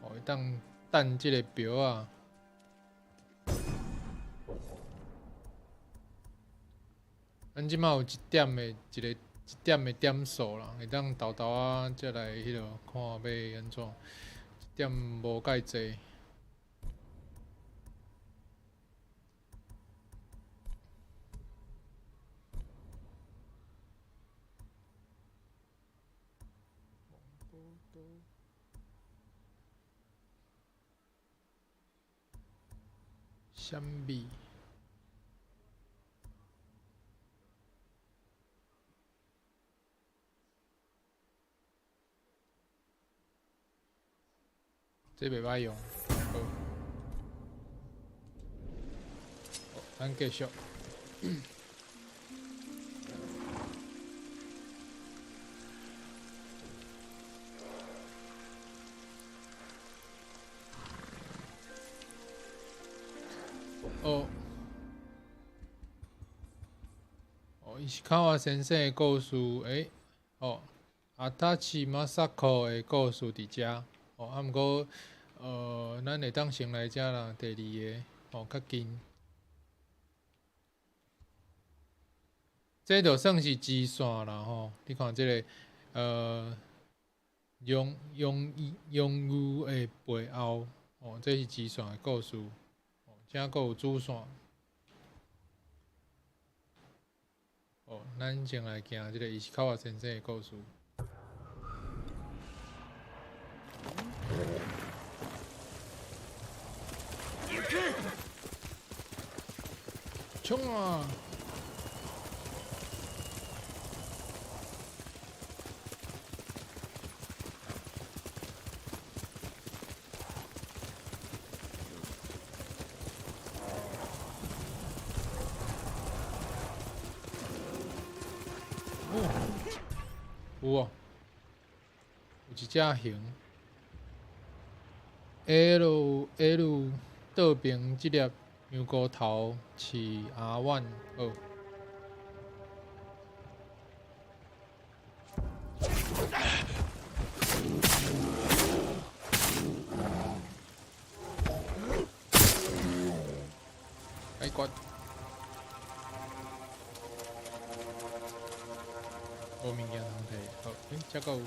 Speaker 1: 会当等即个表啊。咱即马有一点的点数啦，会当豆豆啊，再来迄落看要安怎，一点无介济。香米。这袂歹用，好，咱继续。石川先生的故事，阿达奇马萨克的故事伫遮。毋过，咱会当先来遮啦，第二个，较近。这就算是支线啦，你看这个，用语的背后，这是支线的故事，遮佫有主线。咱先来行这个石川先生的故事。冲啊！有哦，有一只熊 L 倒边即粒羊羔头是阿万哦。解决。无物件通摕，好，遮个有。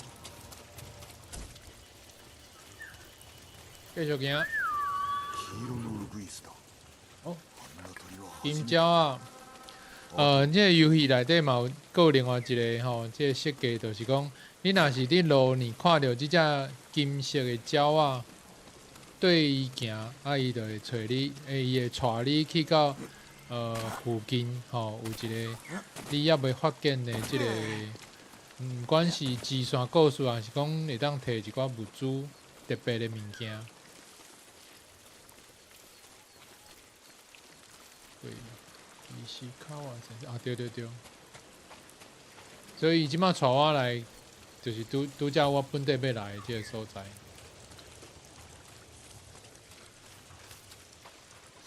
Speaker 1: 继续行。
Speaker 2: 黄色のウグイスだ。
Speaker 1: 哦，
Speaker 2: あんな鳥は初
Speaker 1: 金
Speaker 2: めて
Speaker 1: 鸟啊，这个游戏内底嘛有另外一个吼，这个设计就是讲，你若是伫路呢看到即只金色的鸟啊，对伊行，啊伊就会找你，伊会带你去到附近吼，有一个你还未发现的即个，不管是支线故事，还是讲会当摕一寡物资特别的物件。对，伊是卡瓦先生啊，对对对。所以即马带我来，就是拄则我本地要来的即个所在。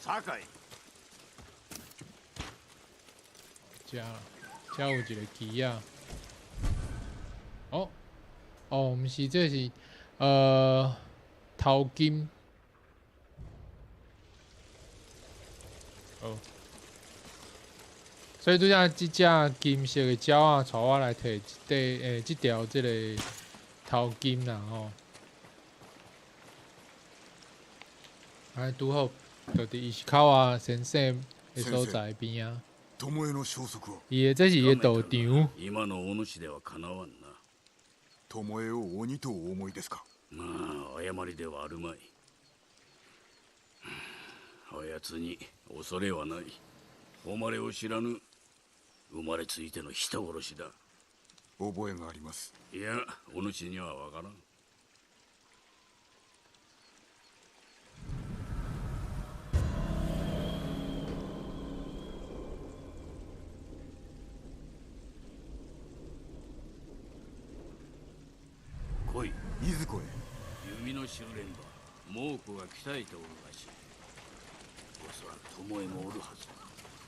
Speaker 4: 酒井。
Speaker 1: 遮有一个旗啊。哦，毋是，这是头金。哦。所以拄则即只金色的鸟啊，带我来摕即条即个头金啦吼。啊，拄好就伫伊是卡瓦先生的所在边啊。
Speaker 2: 巴の消息は
Speaker 1: 伊这是伊的道場。
Speaker 4: 今のお主ではかなわんな。
Speaker 2: 巴を鬼とお思いですか。
Speaker 4: まあ誤りではあるまい。あやつに恐れはない。誉れを知らぬ生まれついての人殺しだ。
Speaker 2: 覚えがあります。
Speaker 4: いや、お主にはわからん。来い。
Speaker 2: いずこへ。
Speaker 4: 弓の修練場、猛虎が鍛えておるらしい。おそらく巴もおるはず。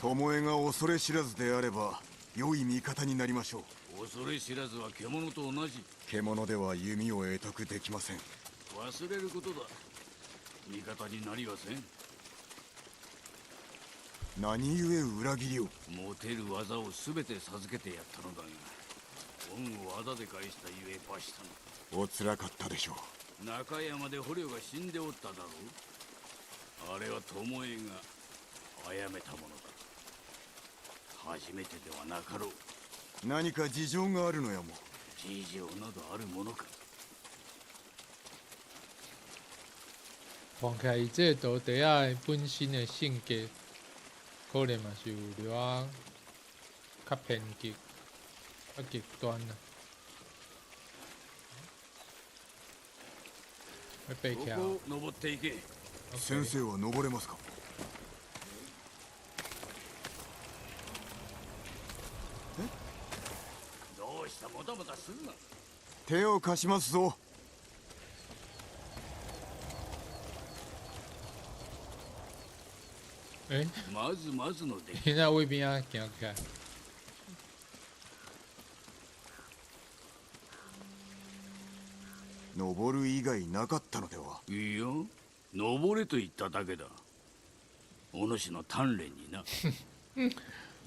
Speaker 2: 巴が恐れ知らずであれば良い味方になりましょう。
Speaker 4: 恐れ知らずは獣と同じ。
Speaker 2: 獣では弓を得得できません。
Speaker 4: 忘れることだ。味方になりはせん。
Speaker 2: 何故裏切りを。
Speaker 4: 持てる技を全て授けてやったのだが、恩を仇で返したゆえ罰したの。
Speaker 2: おつらかったでしょ
Speaker 4: う。中山で捕虜が死んでおっただろう。あれは巴が殺めたものだ。初めてではなかろう。
Speaker 2: 何か事情があるのやも。
Speaker 4: 事情などあるものか。
Speaker 1: 看起来伊这个图底下本身的性格，可能嘛是有了较偏激、较极端啦。要爬起来。
Speaker 4: ここ登っていけ。
Speaker 2: 先生は登れますか。
Speaker 4: どうしたもたもたするな。
Speaker 2: 手を貸しますぞ。
Speaker 4: まずまずの出来。
Speaker 1: 现在卫兵啊，行起来。
Speaker 2: 登る以外なかったのでは。
Speaker 4: いいよ、登れと言っただけだ。お主の鍛錬にな。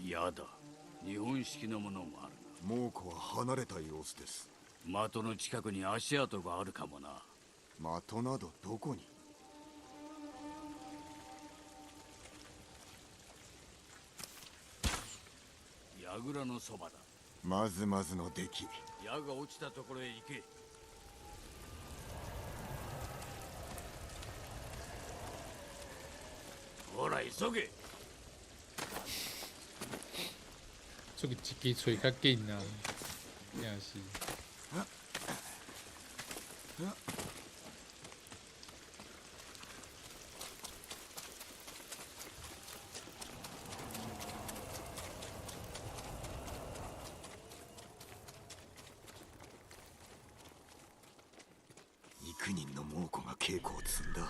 Speaker 4: やだ、日本式のものもある
Speaker 2: な。猛虎は離れた様子です。
Speaker 4: 的の近くに足跡があるかもな。
Speaker 2: 的などどこに。
Speaker 4: 櫓のそばだ。
Speaker 2: まずまずの出来。
Speaker 4: 矢が落ちたところへ行け。ほら急げ。
Speaker 1: 出一支喙较紧啊，也是。
Speaker 2: 幾人の猛虎が稽古を積んだ。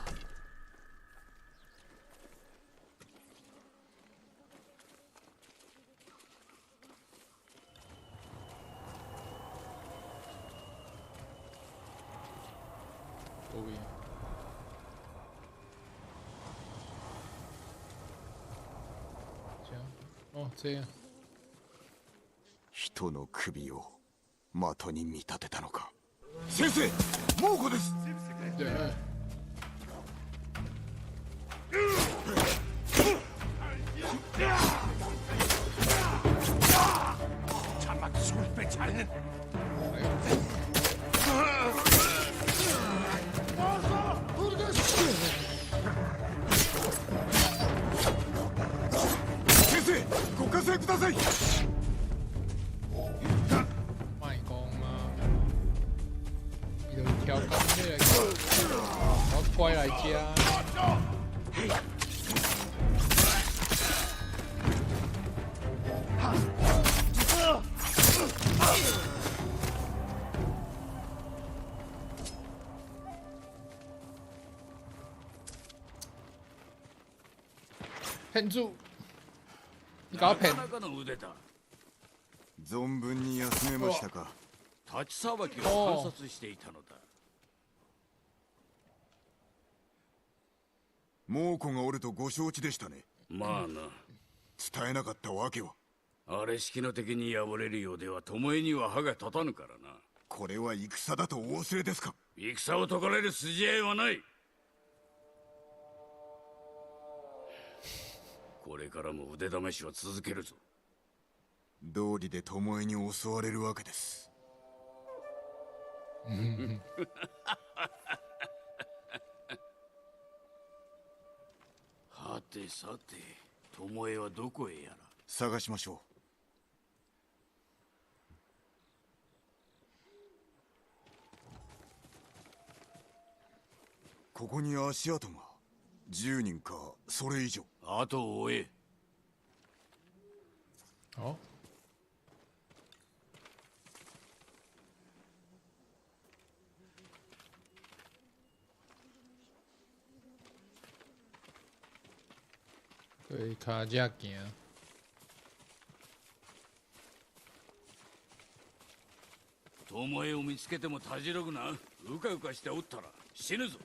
Speaker 1: 这样。
Speaker 2: 人の首を的に見立てたのか。先生、猛虎です。
Speaker 1: 对。
Speaker 2: 先生、ご加勢ください。
Speaker 1: 卖公啊！伊就挑工这个，我乖来家。骗住！你搞骗！
Speaker 4: なかなかの腕だ。
Speaker 2: 存分に休めましたか。
Speaker 4: 立ちさばきを観察していたのだ。
Speaker 2: 猛虎がおるとご承知でしたね。
Speaker 4: まあな。
Speaker 2: 伝えなかったわけは。
Speaker 4: あれ式の敵に敗れるようでは巴には歯が立たぬからな。
Speaker 2: これは戦だとお忘れですか。
Speaker 4: 戦を解かれる筋合いはない。これからも腕試しは続けるぞ。
Speaker 2: 道理で巴に襲われるわけです。
Speaker 4: はてさて、巴はどこへやら。
Speaker 2: 探しましょう。ここに足跡が10人かそれ以上。
Speaker 4: 後を追え。
Speaker 1: 哦。对，卡只行。
Speaker 4: 巴を見つけてもたじろぐな。うかうかしておったら死ぬぞ。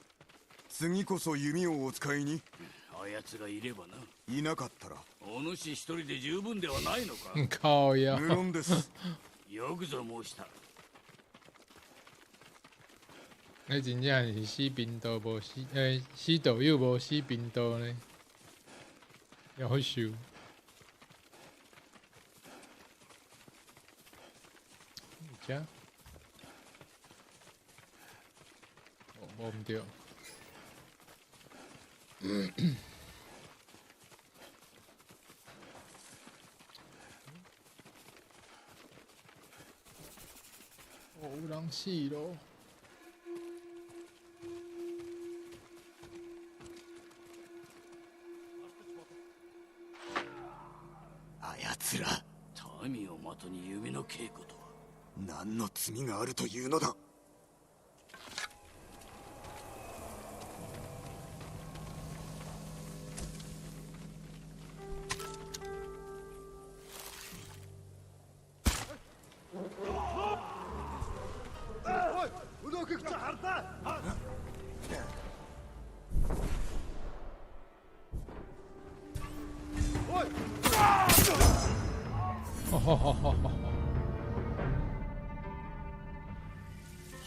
Speaker 2: 次こそ弓をお使いに。
Speaker 4: あやつがいればな。
Speaker 2: いなかったら
Speaker 4: お主一人で十分ではないのか。
Speaker 1: 靠呀！
Speaker 2: 無論です。
Speaker 4: よくぞ申した。
Speaker 1: 那真正是死冰刀无死，死豆友无死冰刀呢，要修。这，哦，摸唔到。哦，有人死咯！
Speaker 2: あやつら。
Speaker 4: 民を的に弓の稽古とは。
Speaker 2: 何の罪があるというのだ。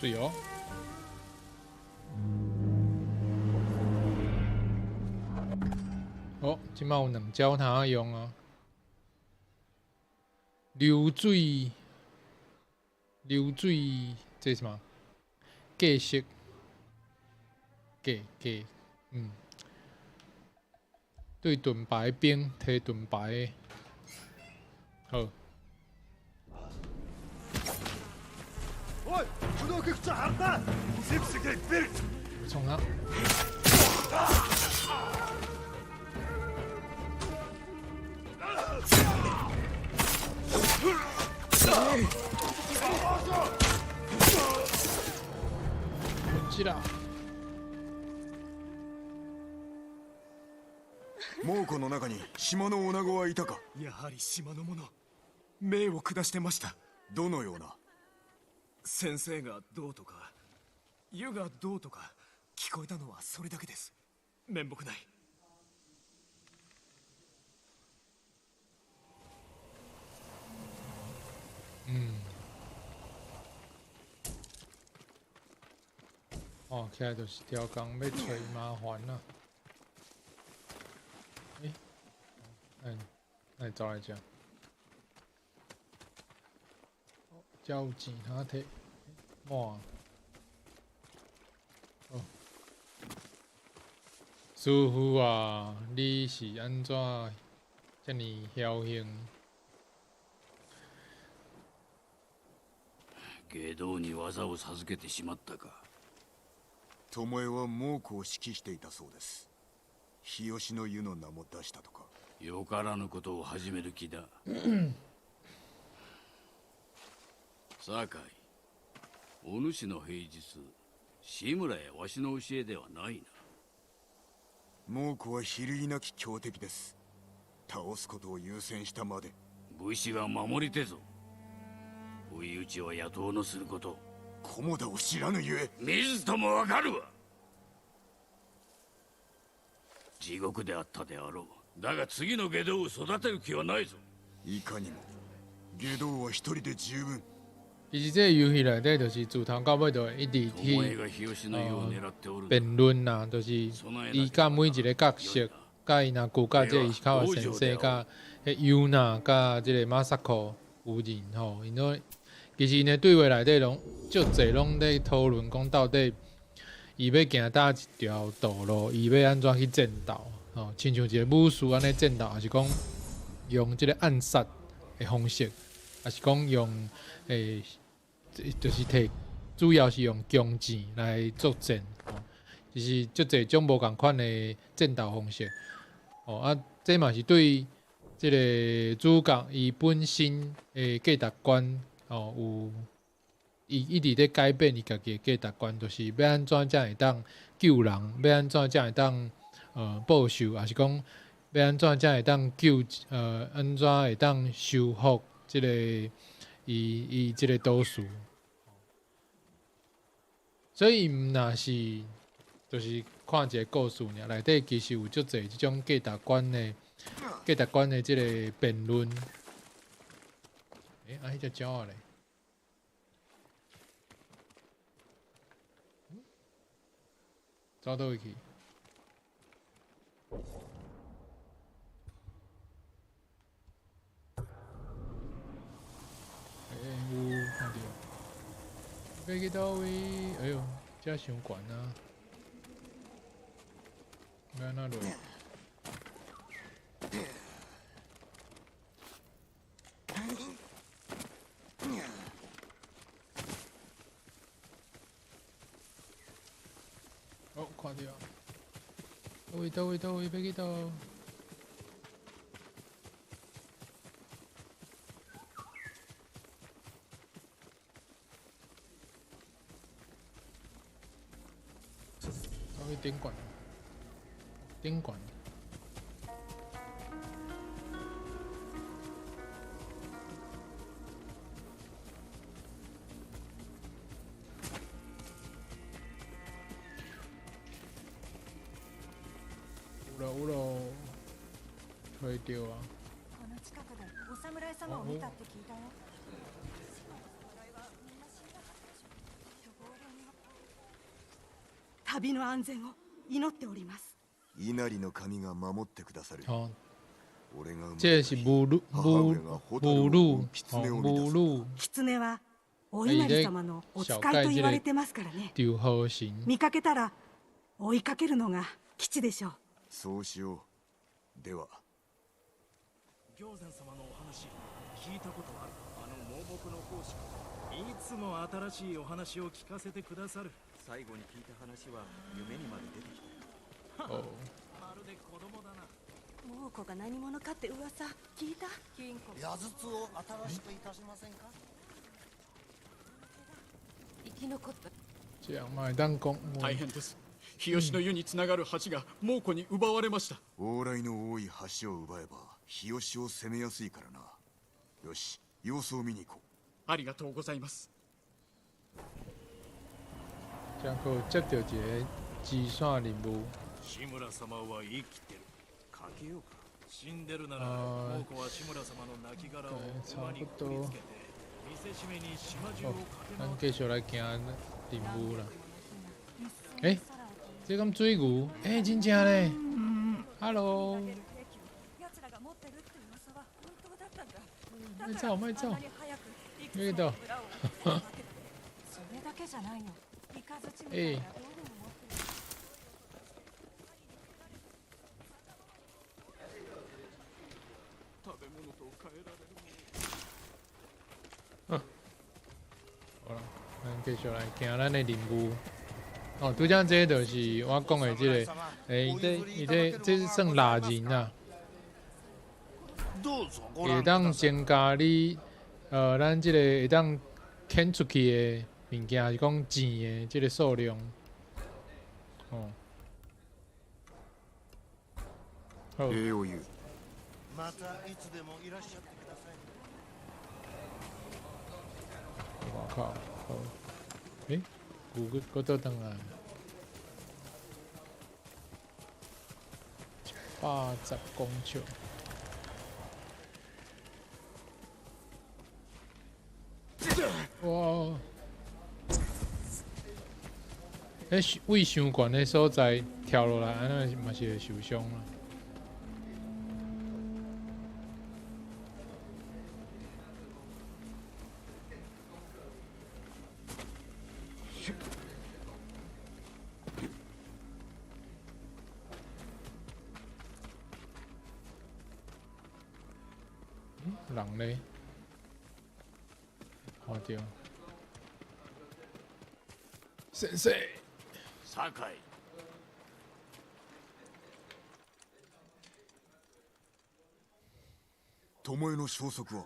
Speaker 1: 水哦。哦，即摆有两招通用啊。流水，这是什么？计式，对盾牌兵摕盾牌的。好，冲他！起来！
Speaker 2: 猛虎の中に島の女子はいたか？
Speaker 5: やはり島の者、命を下してました。
Speaker 2: どのような？
Speaker 5: 先生がどうとか、湯がどうとか聞こえたのはそれだけです。面目ない。
Speaker 1: 哦，起来就是条工要找麻烦啦。来走来这。交钱他摕，哇！哦，师傅啊，你是安怎这么侥幸？
Speaker 4: 外道に技を授けてしまったか。
Speaker 2: 巴は猛虎を指揮していたそうです。日吉の湯の名も出したとか。
Speaker 4: よからぬことを始める気だ。酒井、お主の平日、志村やわしの教えではないな。
Speaker 2: 猛虎は比類なき強敵です。倒すことを優先したまで。
Speaker 4: 武士が守り手ぞ。追い打ちは野党のすること。
Speaker 2: 菰田を知らぬゆえ。
Speaker 4: 見ずともわかるわ。地獄であったであろう。だが次の外道を育てる気はないぞ。
Speaker 2: いかにも外道は一人で十分。
Speaker 1: 其实这个游戏内底就是自头到尾都会一直去辩论呐，就是伊甲每一个角色，甲伊若顾甲这伊卡瓦先生，甲迄尤娜，甲这个马萨克夫人吼，因都其实呢对话内底拢足侪拢在讨论讲到底伊要行搭一条道路，伊要安怎去战斗吼，亲像一个武士安尼战斗，还是讲用这个暗杀的方式，还是讲用就是主要是用弓箭来作战，就是足侪种无共款的战斗方式。这嘛是对这个主角伊本身的价值观有伊一直在改变伊家己的价值观，就是要安怎才会当救人，要安怎才会当报仇，还是讲要安怎才会当救安怎会当修复这个伊这个都市。所以毋若是，就是看一个故事尔，内底其实有足侪即种价值观的即个辩论。迄只鸟啊咧，走倒去？有看到。要去倒位？哎呦，这伤悬啊！要安怎落？哦，看到。倒位，要去倒？顶管，顶管。有了，吹掉啊！
Speaker 6: この近くでお侍様を見たって聞いたよ。旅の安全を祈っております。
Speaker 2: 稲荷の神が守ってくださる。俺が
Speaker 1: 这是母鹿，
Speaker 6: 狐はお稲荷様のお使いと言われてますからね。見かけたら追いかけるのが吉でしょう。
Speaker 2: そうしよう。では。
Speaker 5: 行善様のお話聞いたことある。あの盲目の講師が言い伝つも新しいお話を聞かせてくださる。
Speaker 7: 最後に聞いた話は夢にまで出てきた。
Speaker 5: まるで子供だな。
Speaker 8: 猛虎が何者かって噂聞いた？金庫。
Speaker 9: 矢筒を新しくいたしませんか？
Speaker 8: 生き残った。
Speaker 1: 这样嘛会当讲。
Speaker 3: 大変です。日吉の湯につながる橋が猛虎に奪われました。
Speaker 2: 往来の多い橋を奪えば日吉を攻めやすいからな。よし、様子を見に行こう。
Speaker 3: ありがとうございます。
Speaker 1: 这样可有接到一个支线任務。
Speaker 5: 志村様は生きてる。
Speaker 7: かけようか。
Speaker 5: 死んでるなら猛虎は志村様の亡骸を馬にくくりつけて見せしめに島中を
Speaker 1: 咱
Speaker 5: 駆け回って。
Speaker 1: 继续来行任務啦。这敢水牛？真正嘞！Hello。
Speaker 8: 奴らが持ってるって噂は本当だったんだ。
Speaker 1: 卖照卖照。
Speaker 8: 見
Speaker 1: え到。
Speaker 8: それだけじゃないの。イカズチみたいな道具も持ってる。
Speaker 3: 食べ物と変えられるもの。
Speaker 1: 好啦，咱继续来行咱的任務。哦，拄则这就是我讲的这个，这算蜡人啊，会当增加你咱这个会当捡出去的物件，是讲钱的这个数量。哦，好。
Speaker 2: 礼を言う。
Speaker 9: またいつでもいらっしゃってください。
Speaker 1: 我靠，好，我倒转来，180公尺。哇！位伤悬的所在跳落来，安尼嘛是会受伤啦。人嘞，看到。先生。
Speaker 4: 酒井。
Speaker 2: 巴の消息は？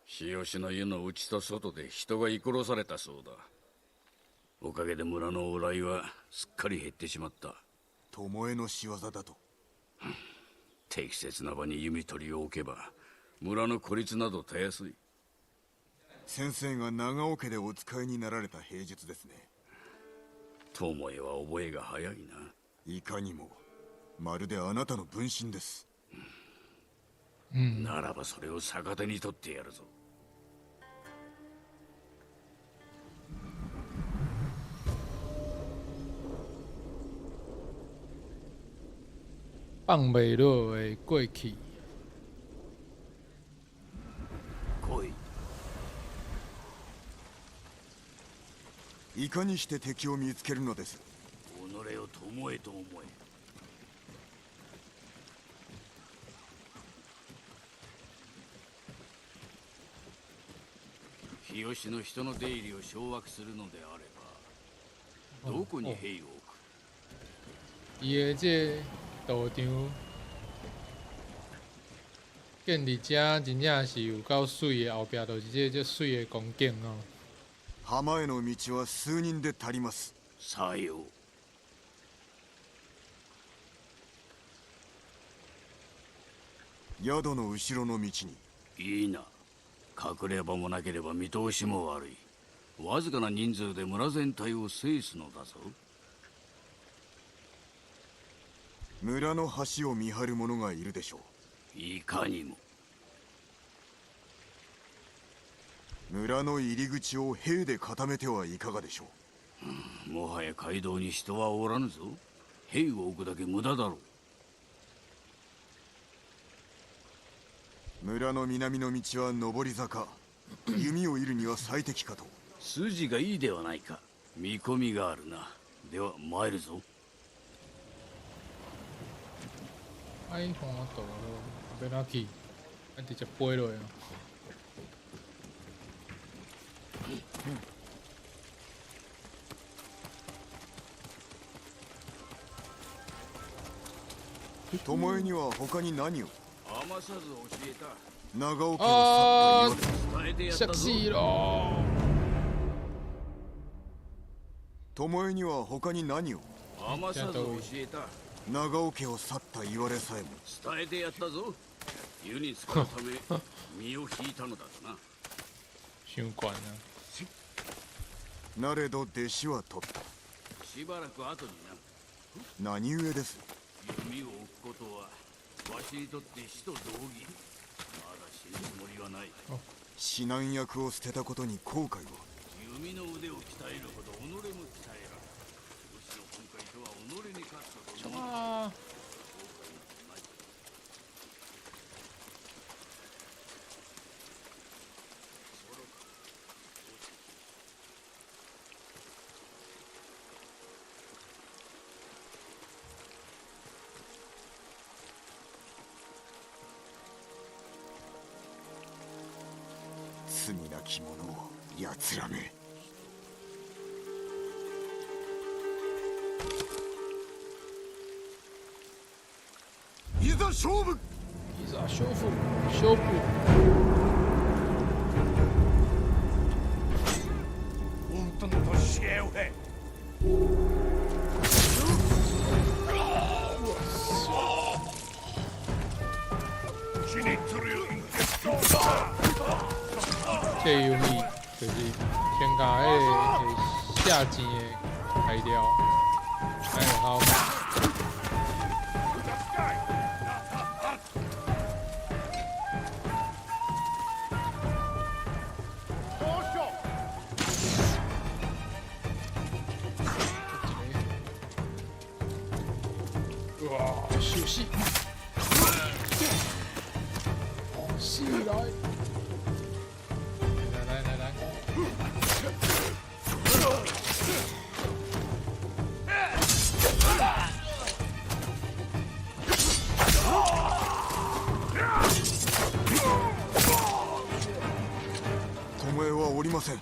Speaker 4: 日吉の湯の内と外で人が居殺されたそうだ。おかげで村の往来はすっかり減ってしまった。
Speaker 2: 巴の仕業だと。
Speaker 4: 適切な場に弓取りを置けば村の孤立などたやすい。
Speaker 2: 先生が長尾家でお使いになられた平日ですね。
Speaker 4: 友恵は覚えが早いな。
Speaker 2: いかにもまるであなたの分身です。
Speaker 4: ならばそれを逆手に取ってやるぞ。
Speaker 1: 放袂落的过去。
Speaker 4: 来い。
Speaker 2: いかにして敵を見つけるのです？
Speaker 4: 己を友恵と思え。日吉の人の出入りを掌握するのであれば、どこに兵を置く？
Speaker 1: 伊的这道场建伫遮真正是有够水的，后壁就是这水的光景哦。
Speaker 2: 浜への道は数人で足ります。
Speaker 4: さよう。
Speaker 2: 宿の後ろの道に。
Speaker 4: いいな。隠れ場もなければ見通しも悪い。わずかな人数で村全体を制すのだぞ。
Speaker 2: 村の橋を見張る者がいるでしょ
Speaker 4: う。いかにも。
Speaker 2: 村の入り口を兵で固めてはいかがでしょ
Speaker 4: う。もはや街道に人はおらぬぞ。兵を置くだけ無駄だろ
Speaker 2: う。村の南の道は上り坂。弓を射るには最適かと。
Speaker 4: 筋がいいではないか。見込みがあるな。では参るぞ。
Speaker 1: 哎，看我倒了，别哪去，直接飞落去。
Speaker 2: 巴には他に何を？
Speaker 4: 余さず教えた。
Speaker 2: 長尾家を去ったようで。
Speaker 4: 伝えてやったぞ。
Speaker 1: シーロ
Speaker 2: 巴には他に何を？
Speaker 4: 余さず教えた。
Speaker 2: 長尾家を去った言われさえも
Speaker 4: 伝えてやったぞ。湯に浸かるため身を引いたのだとな。
Speaker 1: 習慣
Speaker 2: なれど弟子は取った。
Speaker 4: しばらく後に
Speaker 2: な。何故です？
Speaker 4: 弓を置くことはわしにとって死と同義。まだ死ぬつもりはない。
Speaker 2: 指南役を捨てたことに後悔は？
Speaker 4: 弓の腕を鍛えるほど己も鍛えられ。むしろ今回とは己に勝ったと思う。
Speaker 1: あ
Speaker 2: 罪なき者を奴らめ。いざ勝負。
Speaker 1: いざ勝負。勝負。这游戏就是先把下集的开掉，还有好看。哇，休息，起来！来，
Speaker 2: 巴はおりません。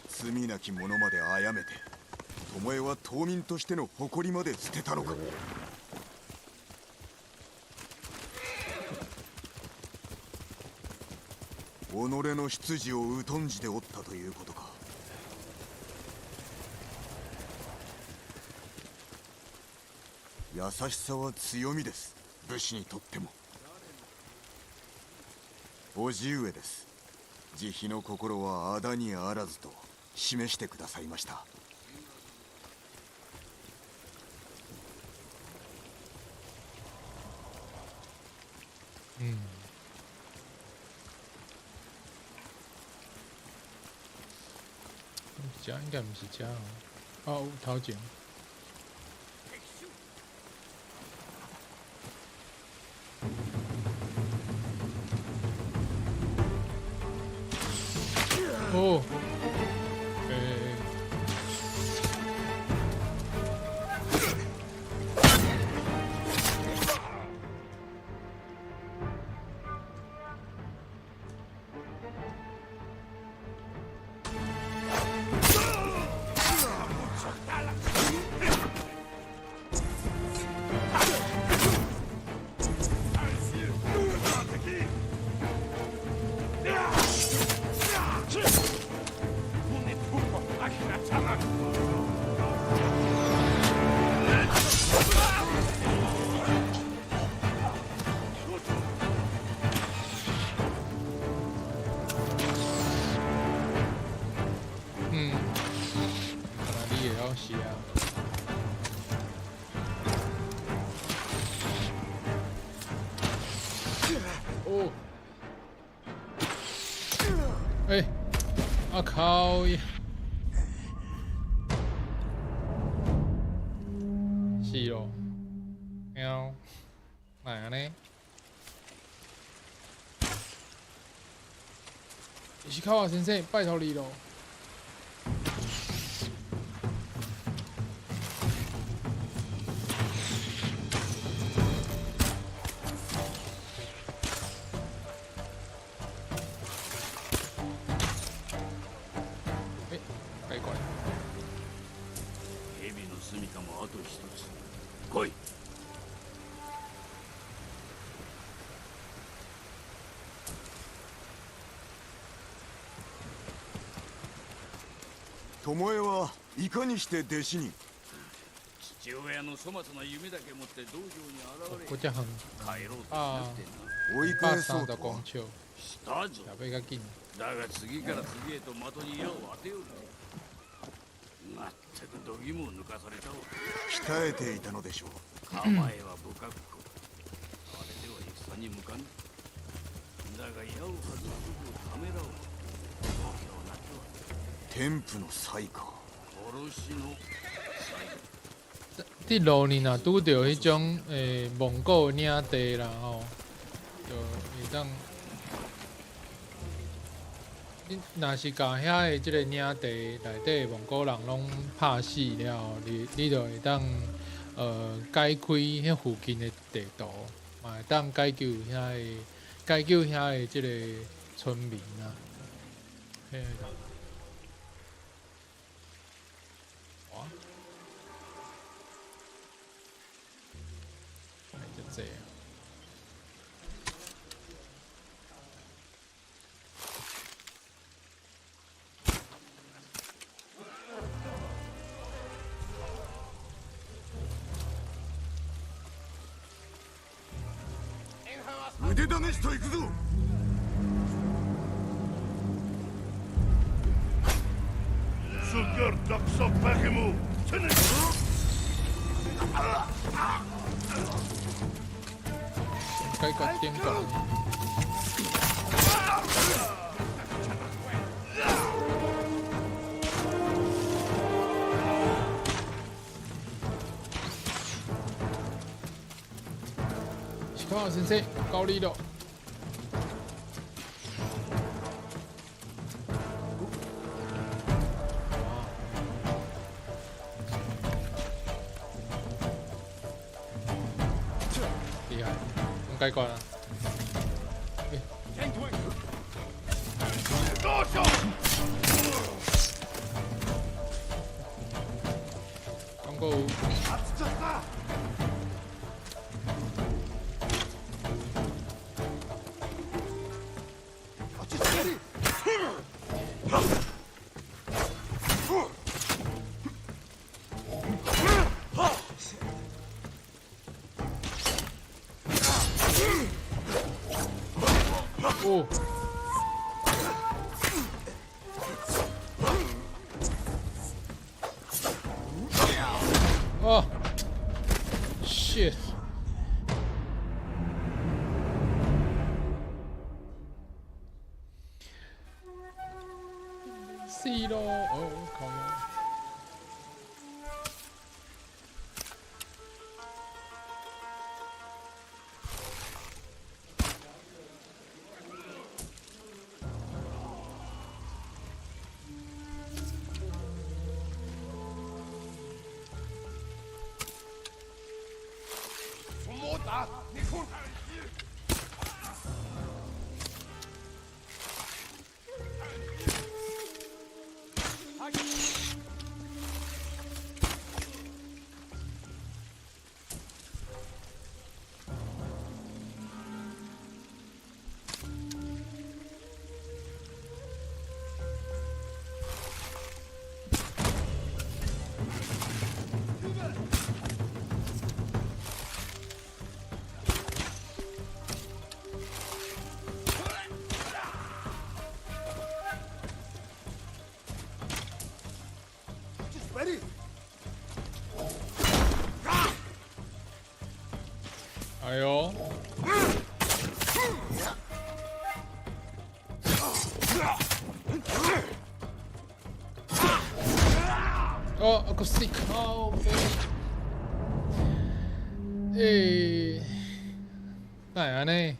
Speaker 2: 罪なき者まで殺めて、巴は島民としての誇りまで捨てたのか。己の出自を疎んじておったということか。優しさは強みです、武士にとっても。叔父上です。慈悲の心はあだにあらずと示してくださいました。
Speaker 1: 这应该不是这样哦，头前。哦，是啊。哦，哎，啊靠呀！是咯，喵，哪样呢？石川先生，拜托你咯。
Speaker 4: 住処もあと一つ。来い。
Speaker 2: 巴はいかにして弟子に？
Speaker 4: 父親の粗末な夢だけ持って道場に現れ、
Speaker 1: 国家很
Speaker 4: 帰ろうとしなくてな。
Speaker 2: 追い
Speaker 1: 霸
Speaker 2: 返そうと
Speaker 1: 上的拱橋，
Speaker 4: したぞ。
Speaker 1: やべが緊。
Speaker 4: だが次から次へと的に矢を当てよる。まったく度肝を抜かされたわ。
Speaker 2: 鍛えていたのでしょう。
Speaker 4: 構えは不覚悟。あれでは戦に向かぬ。だが矢を外すとこをためらおう。度胸なきは
Speaker 2: 天賦の才か。
Speaker 4: 殺しの才。
Speaker 1: 伫路呢，若拄到迄种蒙古领地啦吼，就会当。你若是甲遐个即个领地内底蒙古人拢拍死了，你就会当解开迄附近的地图，嘛会当解救遐个即个村民啊。嘿。哇！哎，就这样。
Speaker 2: 腕試しと行くぞ。
Speaker 1: 改革点ก่อน石川先生高リード厉害改ก่อน啊广告おあ shit C 咯哦靠哎呦！哦，個死靠背！誒，哪樣呢？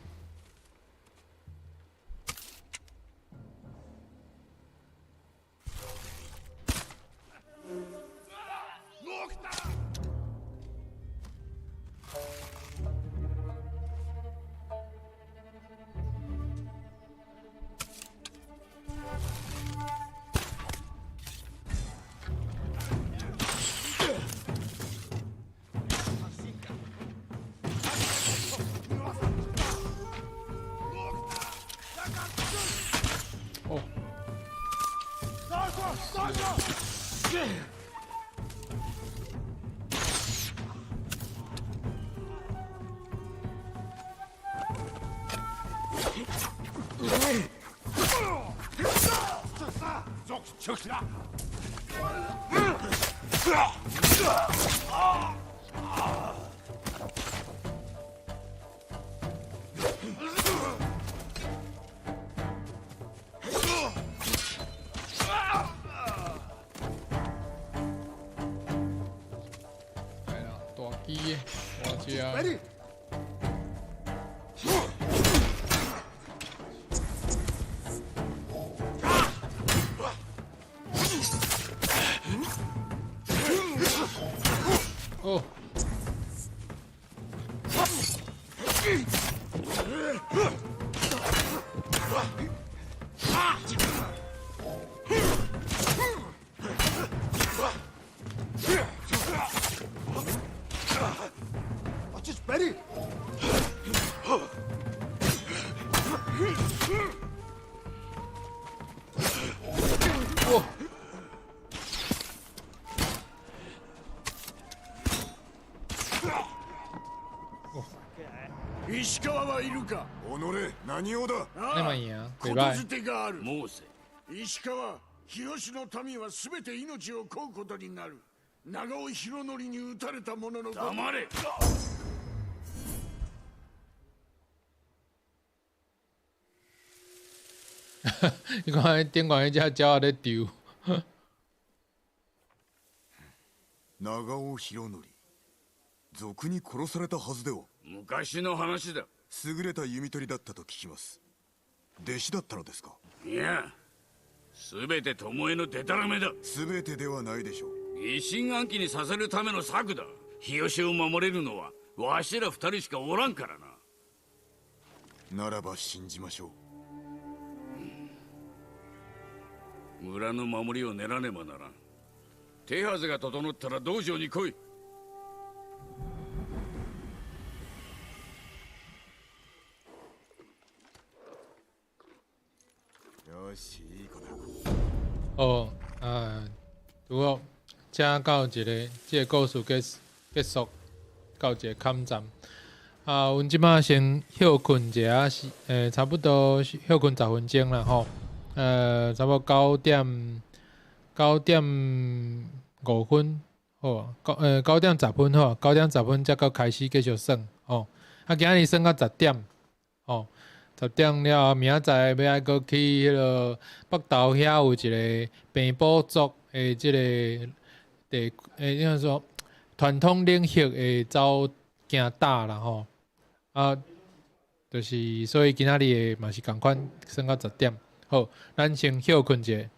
Speaker 1: 哦。
Speaker 4: 石川はいるか。
Speaker 2: 己何用だ。
Speaker 1: でもいいや。
Speaker 4: ことづてがある。申せ。石川、日吉の民は全て命を乞うことになる。長尾博則に撃たれた者の。黙れ。
Speaker 1: 你看顶管迄只鸟在丢。
Speaker 2: 長尾博則、賊に殺されたはずでは。
Speaker 4: 昔の話だ。
Speaker 2: 優れた弓取りだったと聞きます。弟子だったのですか。
Speaker 4: いや、全て巴のデタラメだ。
Speaker 2: 全てではないでしょう。
Speaker 4: 疑心暗鬼にさせるための策だ。日吉を守れるのはわしら二人しかおらんからな。
Speaker 2: ならば信じましょ
Speaker 4: う。村の守りを練らねばならん。手はずが整ったら道場に来い。
Speaker 2: よし、いい子だ。
Speaker 1: 哦，如果正到一个，这个故事结束到一个坎站。阮即马先休困一下，差不多休困10分钟啦吼。差不多9点5分，好，9点10分好，9点10分才到开始继续算吼。今日算到10点，吼，10点了，明仔载要爱搁去迄落北投遐有一个平埔族的即个应该说传统领域的走行搭啦吼。就是所以今仔日嘛是共款算到10点。好，咱先休困者。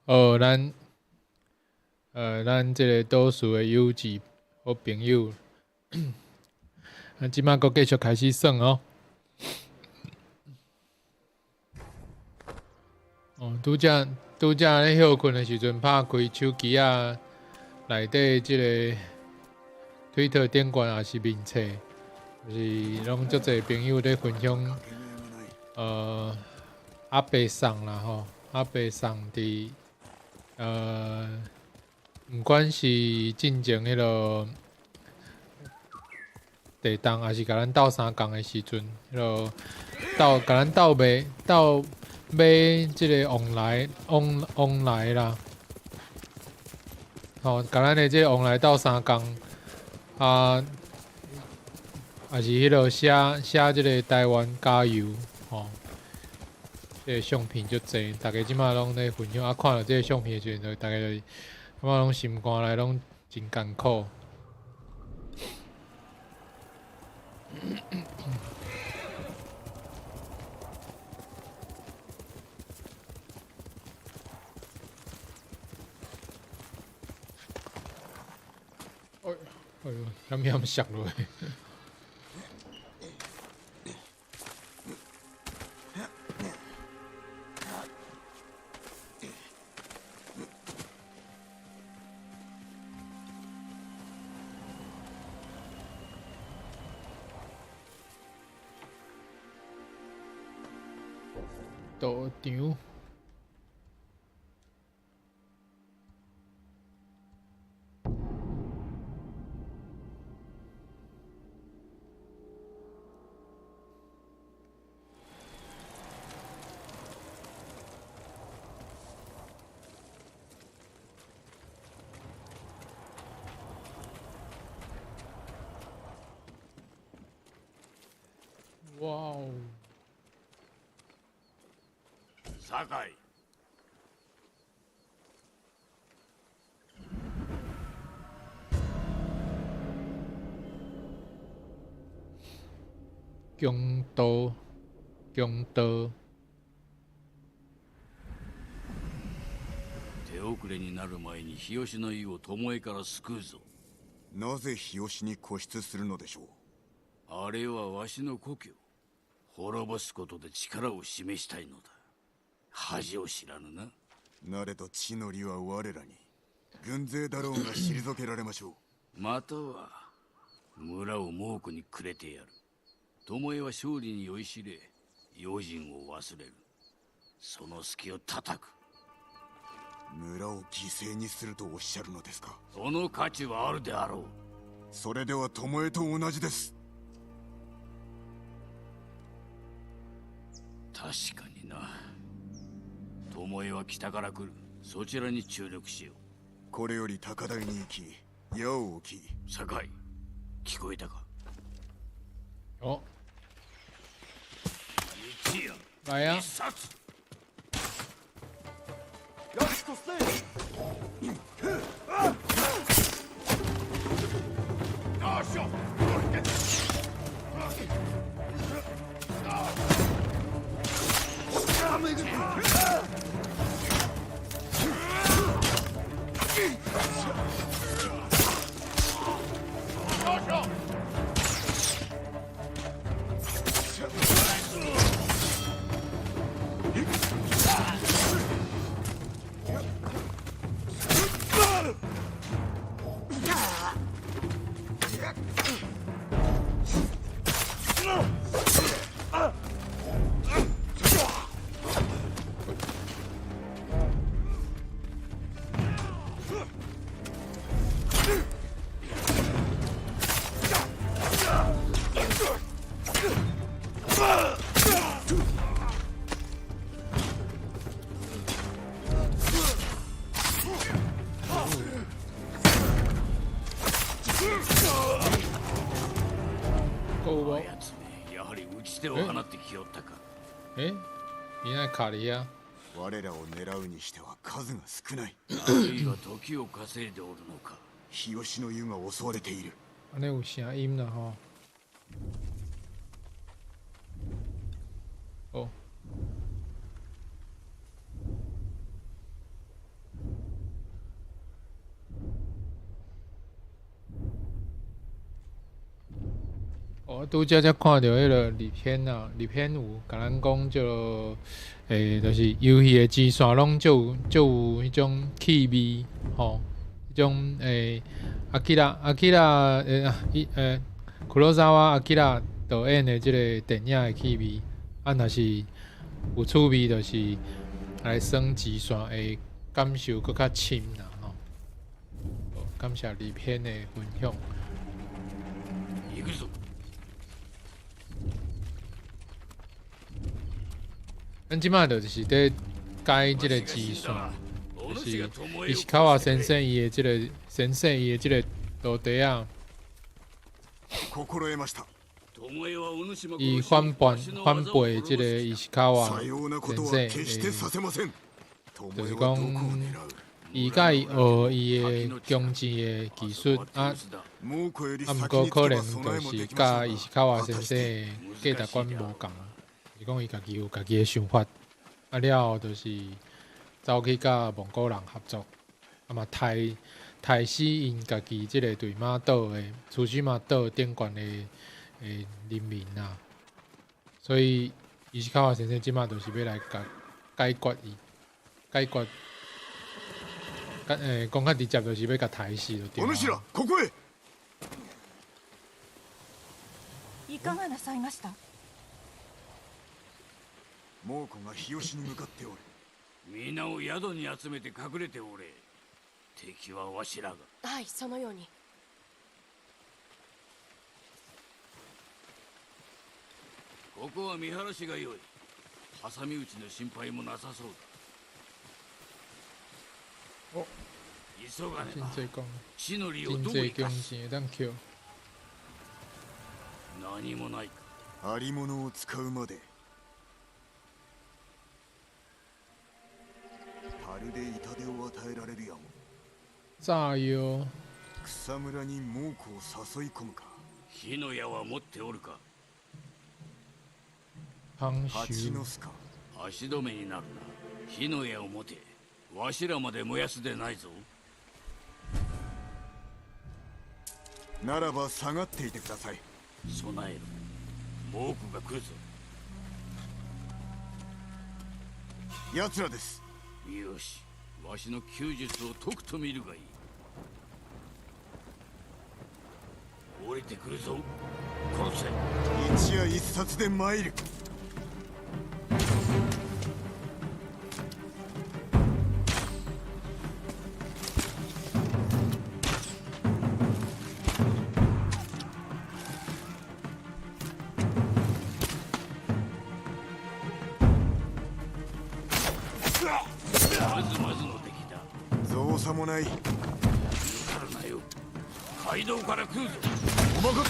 Speaker 1: 咱即个倒数的友谊好朋友，即摆阁继续开始算哦。拄则咧休困的时阵，拍开手机啊，内底即个推特顶悬也是面册，就是拢足侪朋友咧分享，阿伯送啦吼，阿伯送伫毋管是进前迄落地动，还是甲咱斗相共的时阵，迄落甲咱斗买即个往来啦，吼，甲咱的即个往来斗相共啊，也是迄落写即个台湾加油吼，即个相片足济，大家即马拢咧分享，看到即个相片的时阵，大家就感觉拢心肝内拢真艰苦。哎呦，险险摔落去。道场。哇哦！
Speaker 4: 酒井。
Speaker 1: 強盗。
Speaker 4: 手遅れになる前に日吉の湯を巴から救うぞ。
Speaker 2: なぜ日吉に固執するのでしょう。
Speaker 4: あれはわしの故郷。滅ぼすことで力を示したいのだ。恥を知らぬな。
Speaker 2: なれど地の利は我らに。軍勢だろうが退けられましょ
Speaker 4: う。または村を猛虎にくれてやる。巴は勝利に酔いしれ、用心を忘れる。その隙を叩く。
Speaker 2: 村を犠牲にするとおっしゃるのですか。
Speaker 4: その価値はあるであろう。
Speaker 2: それでは巴と同じです。
Speaker 4: 確かにな。巴は北から来る。そちらに注力しよう。
Speaker 2: これより高台に行き、矢を置き。
Speaker 4: 酒井、聞こえたか。
Speaker 1: お。
Speaker 4: 道や。
Speaker 1: 来呀。
Speaker 4: 一冊。
Speaker 9: ヤストステー
Speaker 1: いないカリア。
Speaker 2: 我らを狙うにしては数が少ない。
Speaker 4: あるいは時を稼いでおるのか。
Speaker 2: 日吉の湯が襲われている。
Speaker 1: あれ有声音啦吼。お。哦，拄则才看到迄个日片啊，日片有甲咱讲就就是游戏的机线拢就有迄种气味，吼，迄种阿基拉库洛萨瓦阿基拉导演的即个电影的气味，啊，若是有趣味，就是来升级线会感受更较深啦，吼。感谢日片的分享。咱即摆就是在改即个技术，就是石川先生伊的即个先生伊的即个徒弟啊，伊反背即个石川先生，就是讲伊甲伊学伊的弓箭的技术啊，毋过可能就是甲石川先生的价值观无共。是讲伊家己有家己的想法，啊了后就是走去甲蒙古人合作，啊嘛杀死因家己即个对马岛的苏须马岛顶悬的人民啊，所以伊是卡瓦先生即马就是要来解决伊，解决，讲较直接就是要甲杀死就对了。
Speaker 2: ここへ。
Speaker 8: いかがなさいました？
Speaker 2: 猛虎が日吉に向かっておる。
Speaker 4: 皆を宿に集めて隠れておれ。敵はわしらが。
Speaker 10: はい、そのように。
Speaker 4: ここは見晴らしが良い。挟み撃ちの心配もなさそうだ。
Speaker 1: お、
Speaker 4: 急がねば。
Speaker 1: 地
Speaker 4: の利をどこへ
Speaker 1: 行す。
Speaker 4: 何もない
Speaker 2: か。ありものを使うまで。まるで痛手を与えられるやも。
Speaker 1: 炸药。
Speaker 2: 草むらに猛虎を誘い込むか。
Speaker 4: 火の矢は持っておるか。
Speaker 2: 蜂の巣か。
Speaker 4: 足止めになるな。火の矢を持て。わしらまで燃やすでないぞ。
Speaker 2: ならば下がっていてください。
Speaker 4: 備える。猛虎が来るぞ。
Speaker 2: 奴らです。
Speaker 4: よし、わしの弓術を解くと見るがいい。降りてくるぞ。殺
Speaker 2: せ。一夜一冊で参る。造作もない。
Speaker 4: 許さるなよ。街道から来るぞ。
Speaker 2: おまか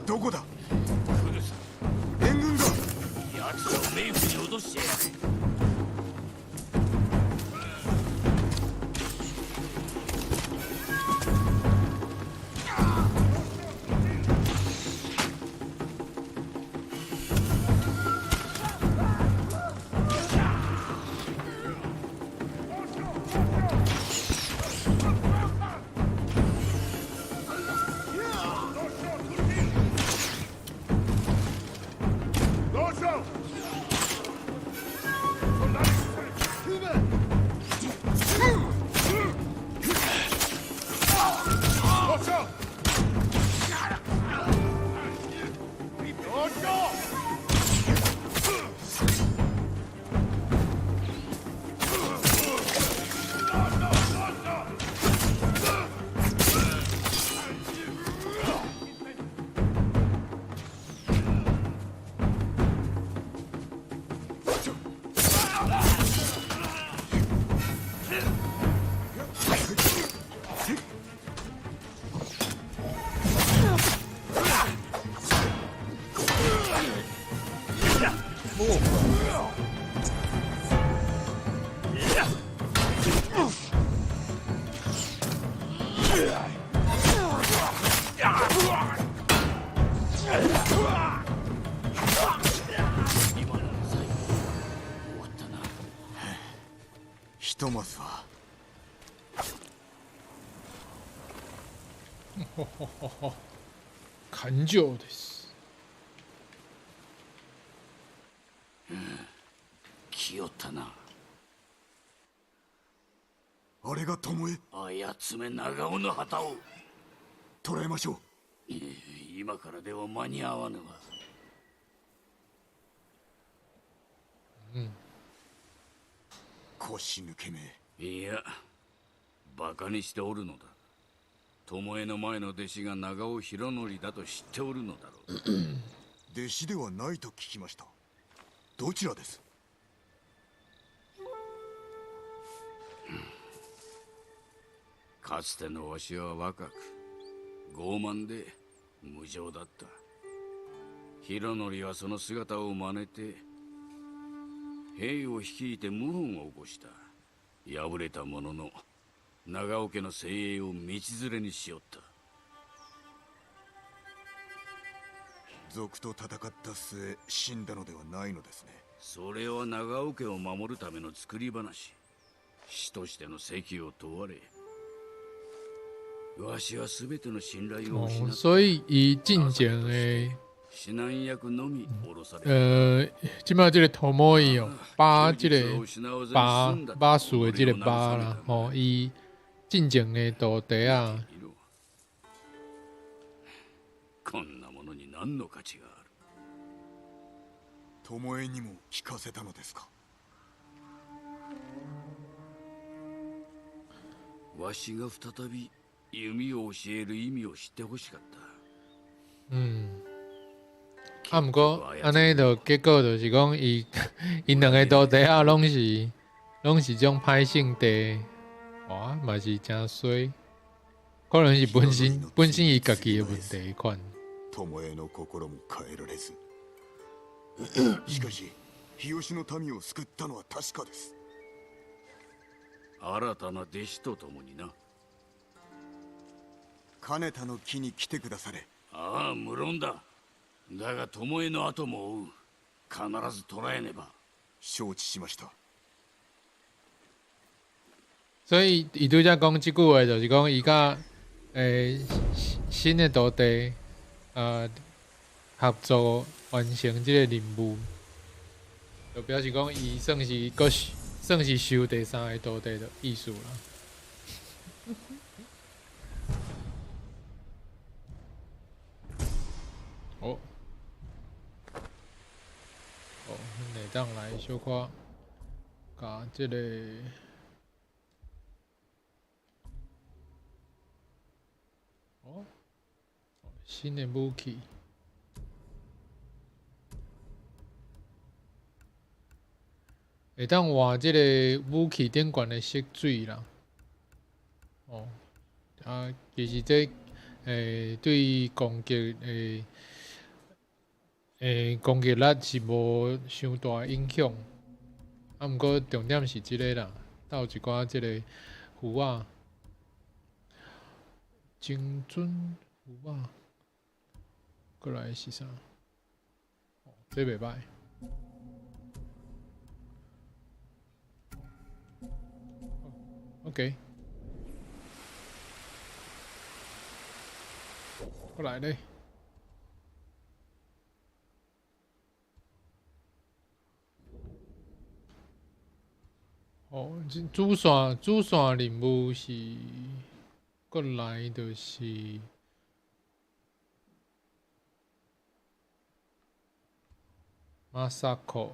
Speaker 2: どこだ。
Speaker 4: 来るさ。
Speaker 2: 援軍が。
Speaker 4: 奴らを冥府に脅してやれ。
Speaker 2: とまずは
Speaker 1: 感情です。
Speaker 4: 来よったな。
Speaker 2: あれが巴。
Speaker 4: あやつめ長尾の旗を
Speaker 2: 捕らえましょう。
Speaker 4: 今からでは間に合わぬわ。
Speaker 2: 腰抜けめ。
Speaker 4: いや、バカにしておるのだ。巴の前の弟子が長尾博則だと知っておるのだろう。
Speaker 2: 弟子ではないと聞きました。どちらです？
Speaker 4: かつてのわしは若く傲慢で無情だった。博則はその姿を真似て兵を率いて謀反を起こした。敗れたものの長尾家の精鋭を道連れにしよった。
Speaker 2: 賊と戦った末死んだのではないのですね。
Speaker 4: それは長尾家を守るための作り話。師としての責を問われ、わしは全ての信頼を失った。
Speaker 1: 所以伊进前的
Speaker 4: 指南役のみ降ろされた。
Speaker 1: 即摆即个头毛伊哦，巴即个巴属的即个巴啦，吼，伊进前的徒弟啊。
Speaker 4: こんなものに何の価値がある。
Speaker 2: 巴にも聞かせたのですか？
Speaker 4: わしが再び弓を教える意味を知ってほしかった。
Speaker 1: 啊，毋过安尼就结果就是讲，伊两个徒弟啊，拢是种歹性地，哇，嘛是真衰，可能是本身伊家己的问题款。
Speaker 2: 巴の心も変えられず。しかし、日吉の民を救ったのは確かです。
Speaker 4: 新たな弟子と共にな。
Speaker 2: 金田の木に来てくだされ。
Speaker 4: ああ、無論だ。だが巴の後も追う。必ず捕らえねば。
Speaker 2: 承知しました。
Speaker 1: 所以伊拄则讲即句话，就是讲伊甲新的徒弟合作完成即个任务，就表示讲伊算是收第三个徒弟的意思啦。哦，咱下当来小可甲即个新的武器。会当换即个武器顶悬的色水啦，其实这对攻击攻击力是无伤大影响，毋过重点是即个啦，有一寡即个符啊，精准符啊，过来是啥？这袂歹。OK， 过来嘞。主线任务是过来就是马萨克，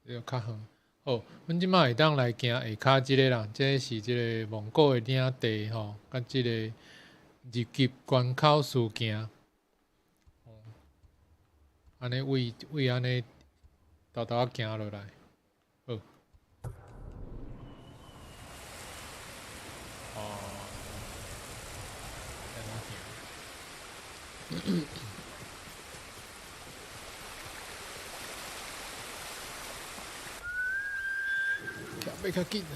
Speaker 1: 这个较远。哦，阮即摆会当来行下骹即个啦，这是即个蒙古的领地吼，甲即个入籍关口事件。安尼为安尼豆豆仔行落来，好。安怎行？要较紧啊！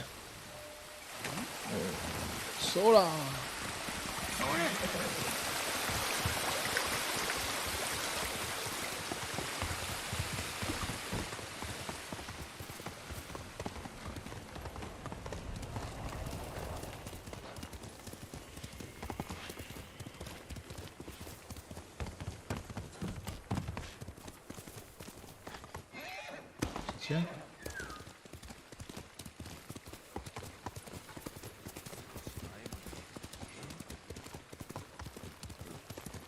Speaker 1: 收啦！只，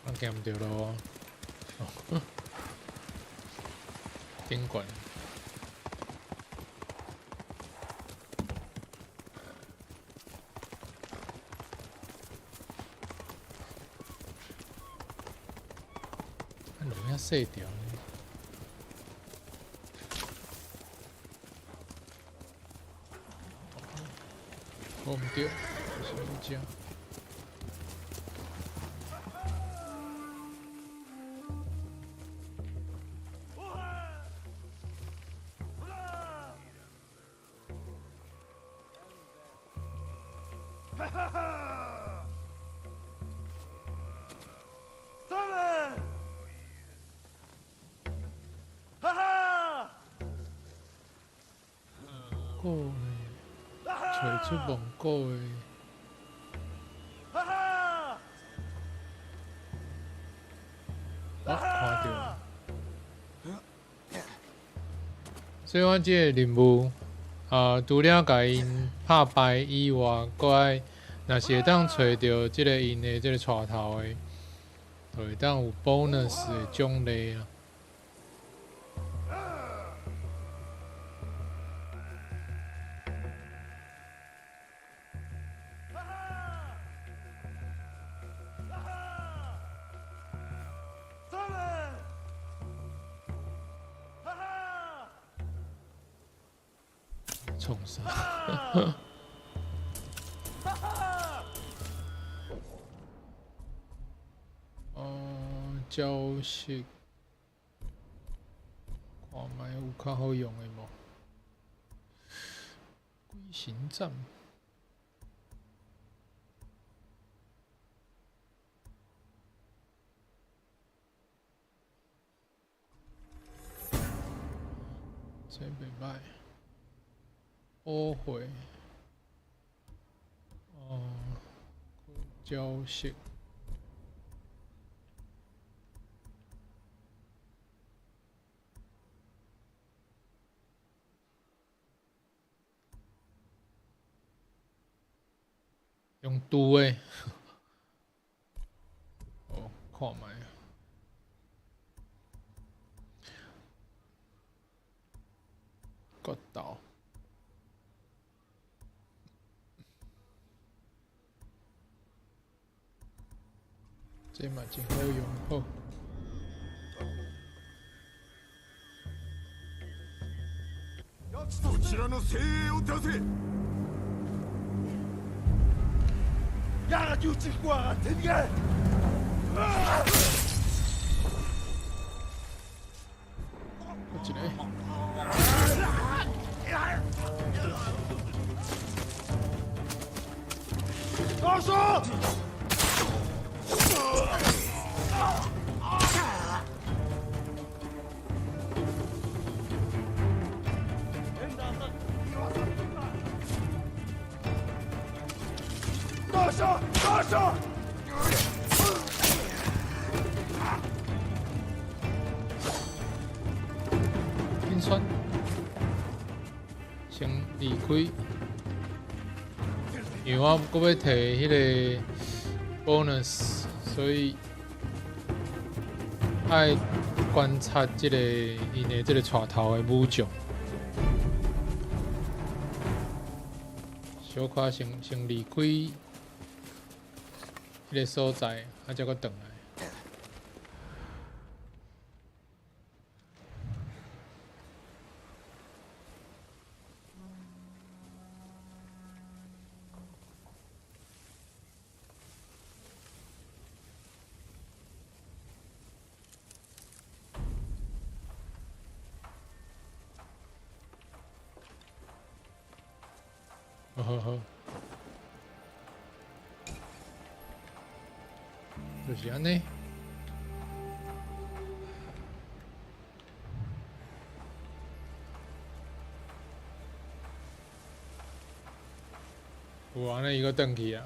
Speaker 1: 我见唔到咯。哦，顶管。路遐细条。 哦，唔对，是物件。
Speaker 9: 哈哈哈！他们，哈哈！
Speaker 1: 哦。 找出蒙古的，看到。所以我这个任务，除了甲因拍败以外，搁爱若是会当找到即个因的即个带头的，就会当有 bonus 的奖励啦。 冲啥？招式，看卖有较好用的无？龟形战。 这袂歹，误会，招式，用拄的，哦，看卖。 角岛，这嘛真好用好。
Speaker 2: こちらの精鋭を出せ。
Speaker 9: 呀，就这挂，天天。
Speaker 1: 我进来。
Speaker 9: 大叔！大叔！大叔！
Speaker 1: 冰川，先离开。 因为我搁要摕迄个 bonus， 所以爱观察即个因的即个带头的武将，小可先离开迄个所在，才搁转来。好，就是安尼。有安尼伊个转去啊。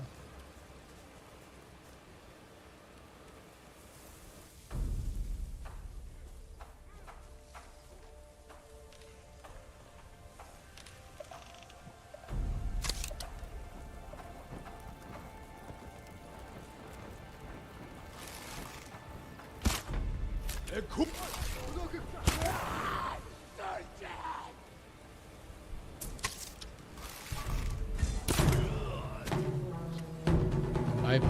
Speaker 1: 来吧。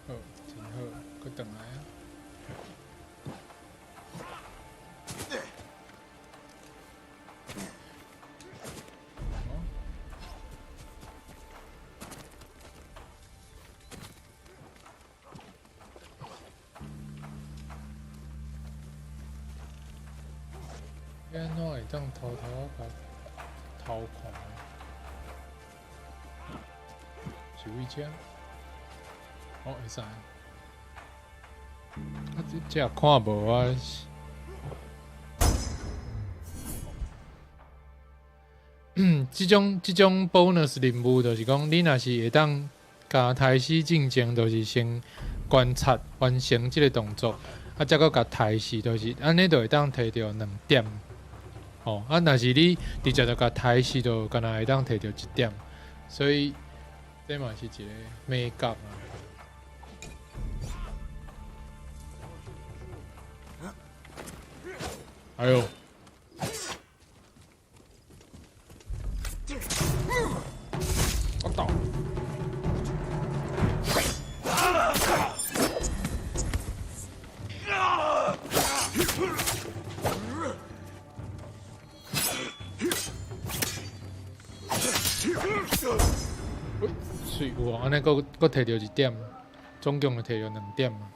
Speaker 1: 好，真好，搁转来啊！安怎会当偷偷甲偷看？是位遮？哦，会使。啊，这看无啊。即种 bonus 任务，就是讲你若是会当甲开始进前，就是先观察完成即个动作，啊，再搁甲抬示，就是安尼就会当摕到2点。哦，啊，若是你直接就甲抬示，就敢若会当摕到1点，所以这嘛是一个美感啊。哎呦！我倒！水哇，安尼搁摕到1点，总共就摕到2点嘛。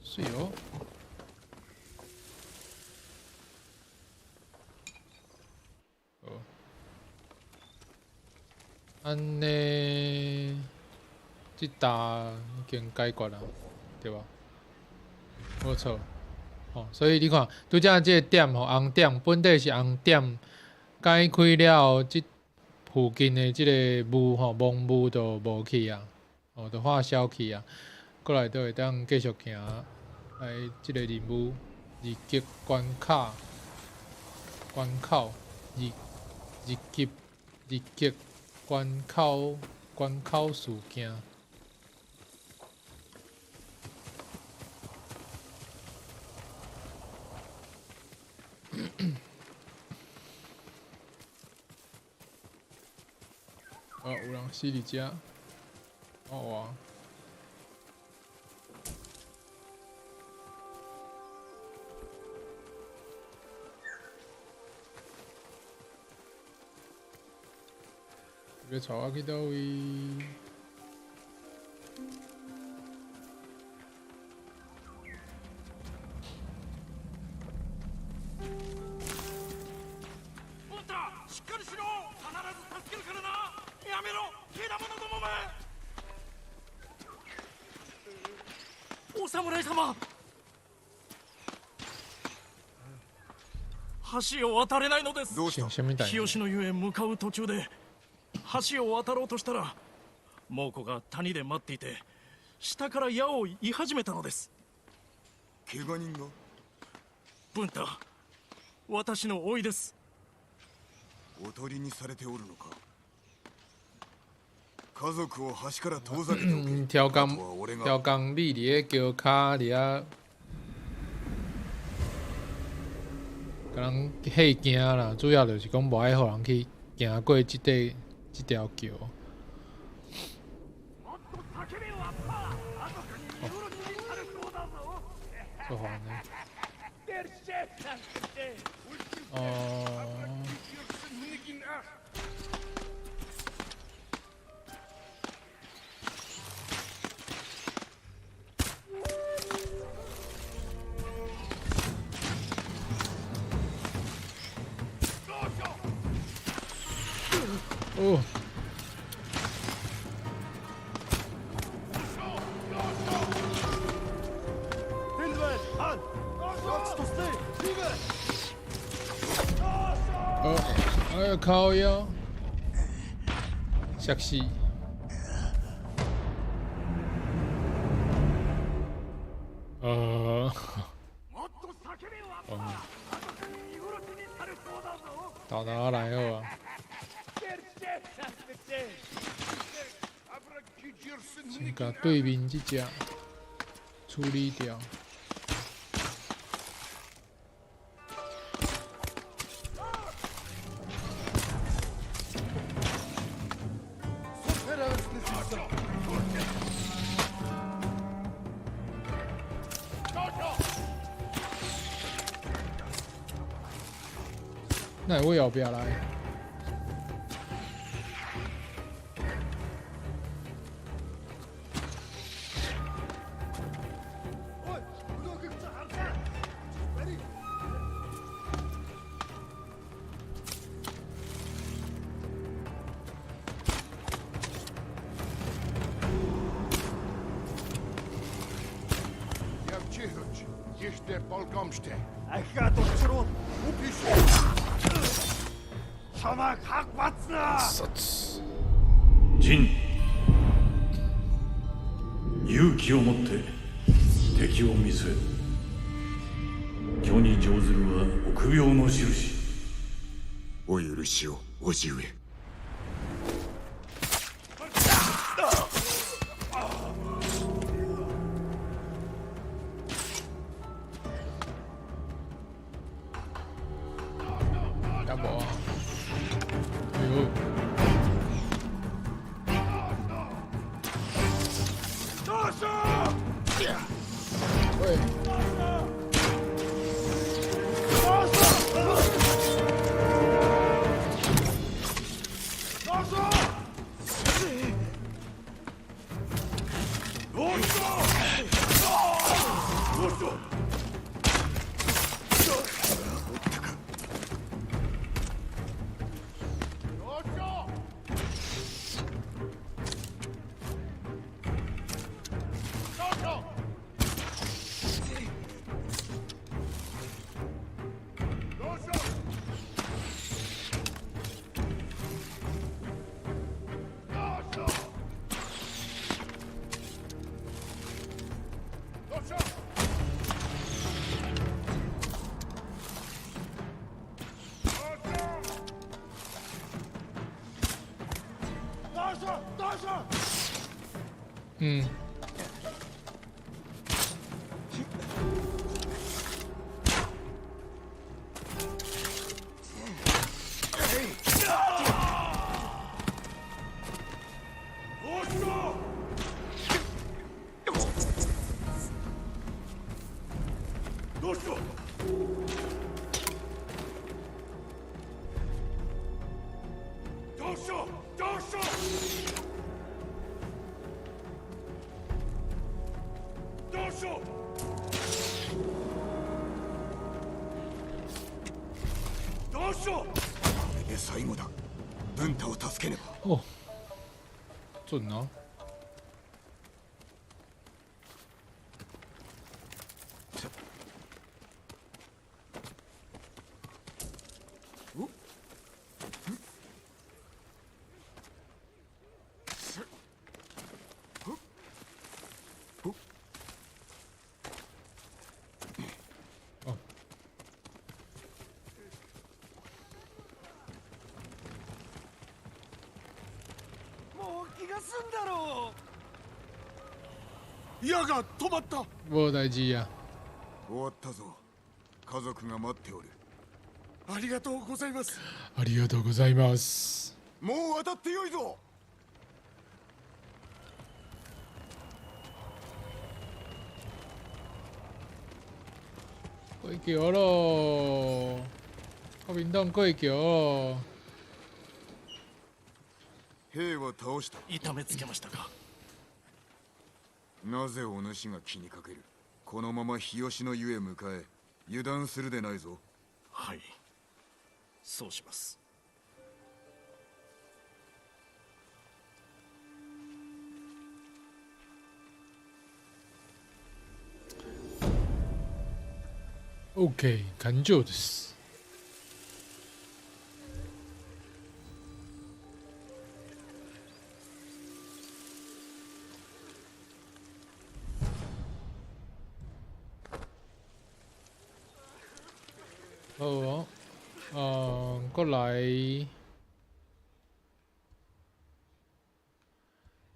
Speaker 1: 水哦。安尼，即搭已经解决了，对吧？无错。哦，所以你看，拄则即个点吼，红点本底是红点，解开了后，即附近的即个雾吼，蒙雾就无去啊，哦，就化消去啊。过来就会当继续行来即个任务，二级关卡，关口，二级关口事件。哦，有人死伫遮。哦哇！要带我去倒位？
Speaker 5: お侍様、橋を渡れないのです。
Speaker 2: どうした？
Speaker 5: 日吉の湯へ向かう途中で橋を渡ろうとしたら猛虎が谷で待っていて、下から矢を射始めたのです。
Speaker 2: 怪我人が？
Speaker 5: 文太、私の甥です。
Speaker 2: おとりにされておるのか？家族を橋から遠ざけておけ。
Speaker 1: 挑工你伫个桥骹伫遐，甲人吓惊啦。主要就是讲无爱互人去行过即条桥。做啥呢？哦。靠腰，吓死！到哪来好啊？先把对面这只处理掉。那我要不要来？
Speaker 10: ジン、勇気を持って敵を見据える。巨に乗ずるは臆病の印。
Speaker 2: お許しを、叔父上。嗯。哦，准哦！
Speaker 9: 矢が止まった。
Speaker 1: もう大事や。
Speaker 2: 終わったぞ。家族が待っておる。
Speaker 9: ありがとうございます。
Speaker 1: ありがとうございます。
Speaker 2: もう渡ってよいぞ。
Speaker 1: 過橋咯，国民党過橋。
Speaker 2: 兵は倒した。
Speaker 5: 痛めつけましたか。
Speaker 2: なぜお主が気にかける。このまま日吉の湯へ向かえ。油断するでないぞ。
Speaker 5: はい、そうします。
Speaker 1: OK， 感情です。好哦，过来。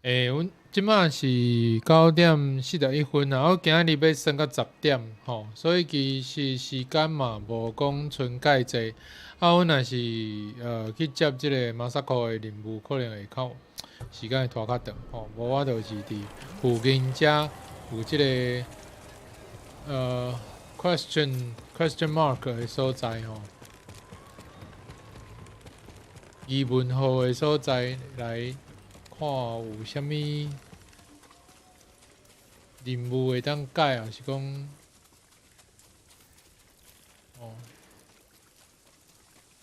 Speaker 1: 阮即马是9:41啊，我今仔日要算到10点吼，所以其实时间嘛无讲剩介济。啊，阮若是去接即个马萨克的任务，可能会较时间会拖较长吼。无我就是伫附近遮有即个question mark 的所在吼，疑问号的所在来。看有啥物任务会当解，还是讲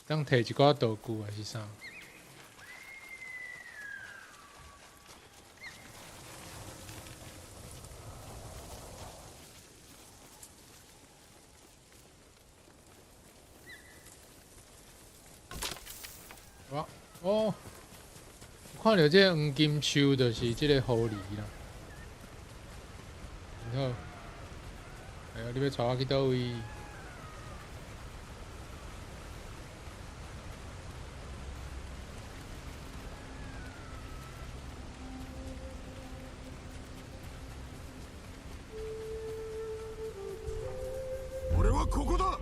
Speaker 1: 当摕一寡道具还是啥？哦。看到这黄金树，就是这个狐狸啦。好，哎呀，你要带我去倒位？
Speaker 2: 俺はここだ。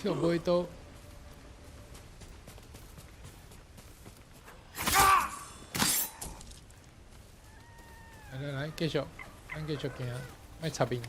Speaker 1: 跳尾刀，来，继续，咱继续行，莫插面。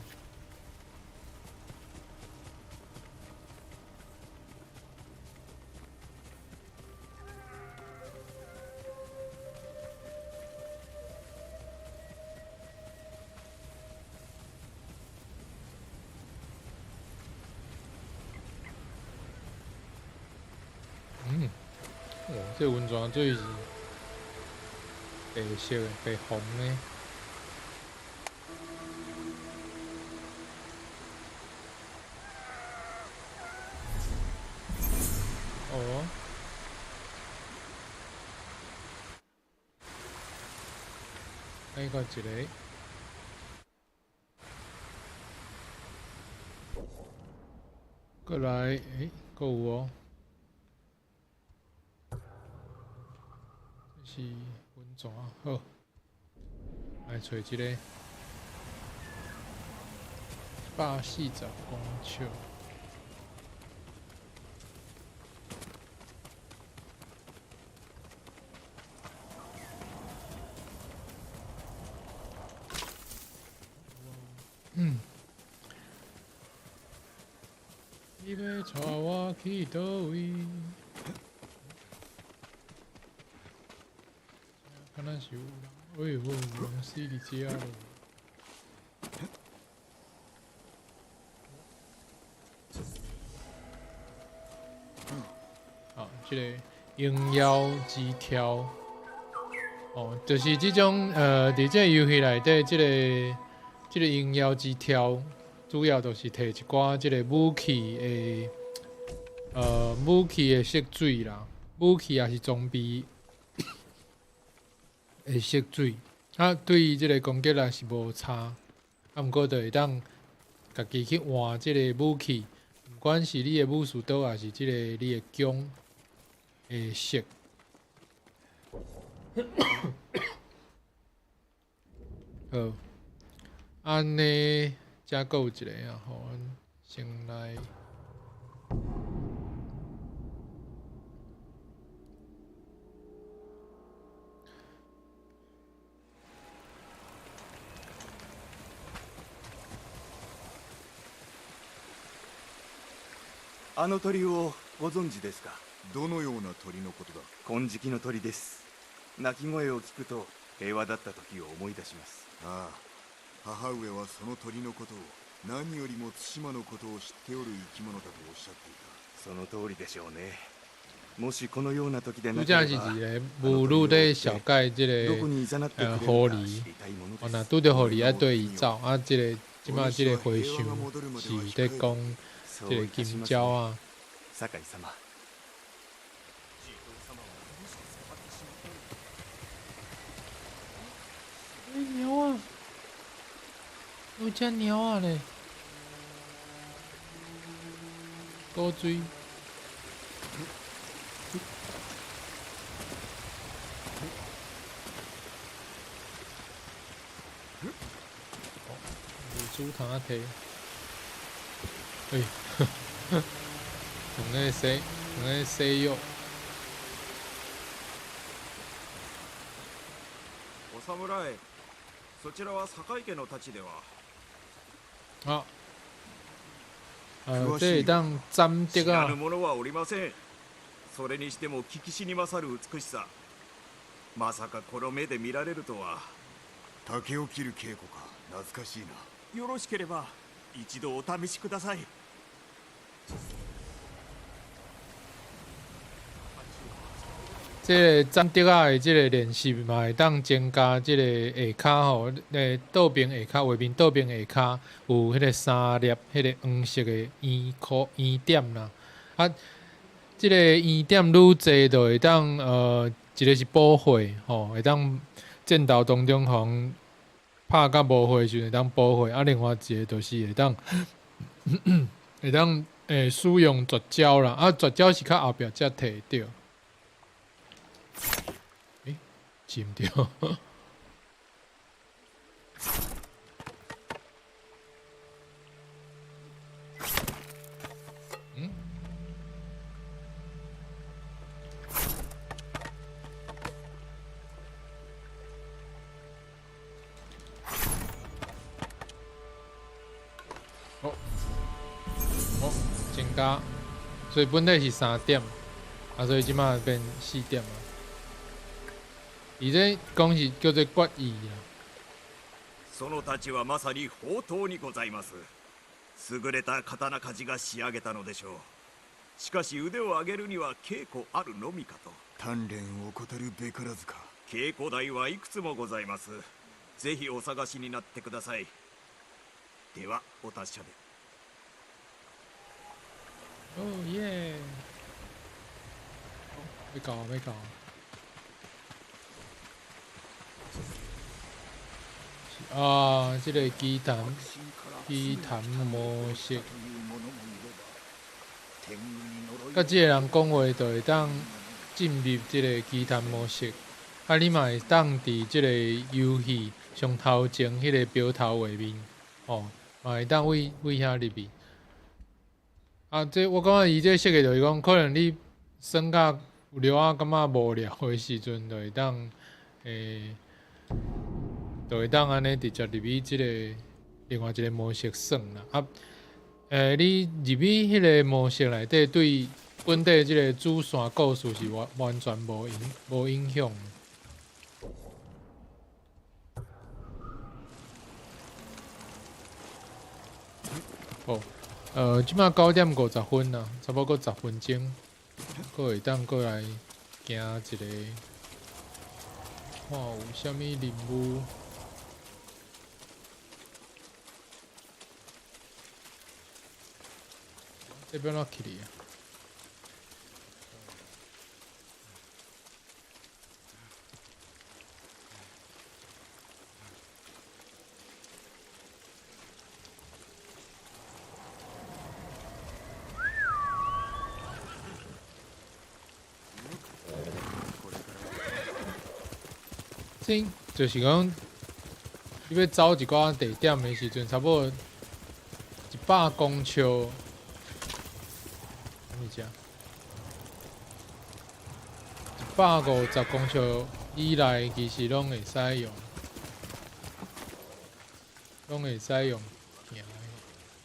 Speaker 1: 这温泉水是白色的、白红的。哦。再个一个。过来，还有哦。是温泉好，来找一个140公尺。你要带我去倒位？可能是有啦，哎呦，用死伫遮咯。好，这个鹰妖之挑，哦，就是这种伫这游戏内底，这个鹰妖之挑，主要就是摕一寡这个武器的色水啦，武器也是装备。会涉水，啊，对于即个攻击力是无差，啊，毋过就会当家己去换即个武器，毋管是你的武士刀，还是即个你的弓的色。好，安尼才阁有一个啊，互阮先来。
Speaker 2: あの鳥をご存知ですか？どのような鳥のことだ？
Speaker 7: 金色の鳥です。鳴き声を聞くと平和だった時を思い出します。
Speaker 2: ああ、母上はその鳥のことを何よりも対馬のことを知っておる生き物だとおっしゃっていた。
Speaker 7: その通りでしょうね。もしこのような時でな
Speaker 1: 主角是一个母鹿在小盖这个狐狸，哦，那拄着狐狸啊对伊走啊，即马即个回想是在讲即个金鸟啊。
Speaker 7: 酒井様。
Speaker 1: 鸟啊，有只鸟啊嘞，古锥。猪头啊摕，哎，用个西药。
Speaker 3: お侍、そちらは堺家の太刀では。
Speaker 1: 这当斬敵啊！
Speaker 3: 知らぬ者はおりません。それにしても聞きしに勝る美しさ。まさかこの目で見られるとは。
Speaker 2: 竹を切る稽古か、懐かしいな。
Speaker 5: よろしければ一度お試しください。
Speaker 1: 这个斩敌啊的这个练习嘛，会当增加这个下骹吼，倒边下骹，画面倒边下骹有迄个三粒迄个黄色的圆点啦。啊，这个圆点愈侪，就会当一个是保血吼，会当战斗当中互拍甲无血时会当保血，啊，另外一个就是会当会当使用绝招啦，啊，绝招是较后壁才摕到。记唔到。嗯？增加，所以本来是3点，啊，所以即马变4点啊。伊这讲是叫做决意啦。
Speaker 3: その太刀はまさに宝刀にございます。優れた刀鍛冶が仕上げたのでしょう。しかし腕を上げるには稽古あるのみかと。
Speaker 2: 鍛錬を怠るべからずか。
Speaker 3: 稽古台はいくつもございます。ぜひお探しになってください。ではお達者で。
Speaker 1: 哦耶！要搞要搞。啊，这个基坛模式，甲这个人讲话就会当进入这个基坛模式，啊，你嘛会当伫这个游戏上头前迄个标头画面，哦，嘛会当为遐入去。啊，这我感觉伊这设计就是讲，可能你算甲有了啊，感觉无聊的时阵，就会当就会当安尼直接入去即个另外一个模式算啦。啊，你入去迄个模式内底，对本地即个主线故事是完全无影响。哦，即马9:50分啦，差不多10分钟，佫会当过来行一个，看有啥物任务。这边哪去哩啊？这就是讲，你要走一寡地点的时阵，差不多100公尺。物件150公尺以内，其实拢会使用，拢会使用行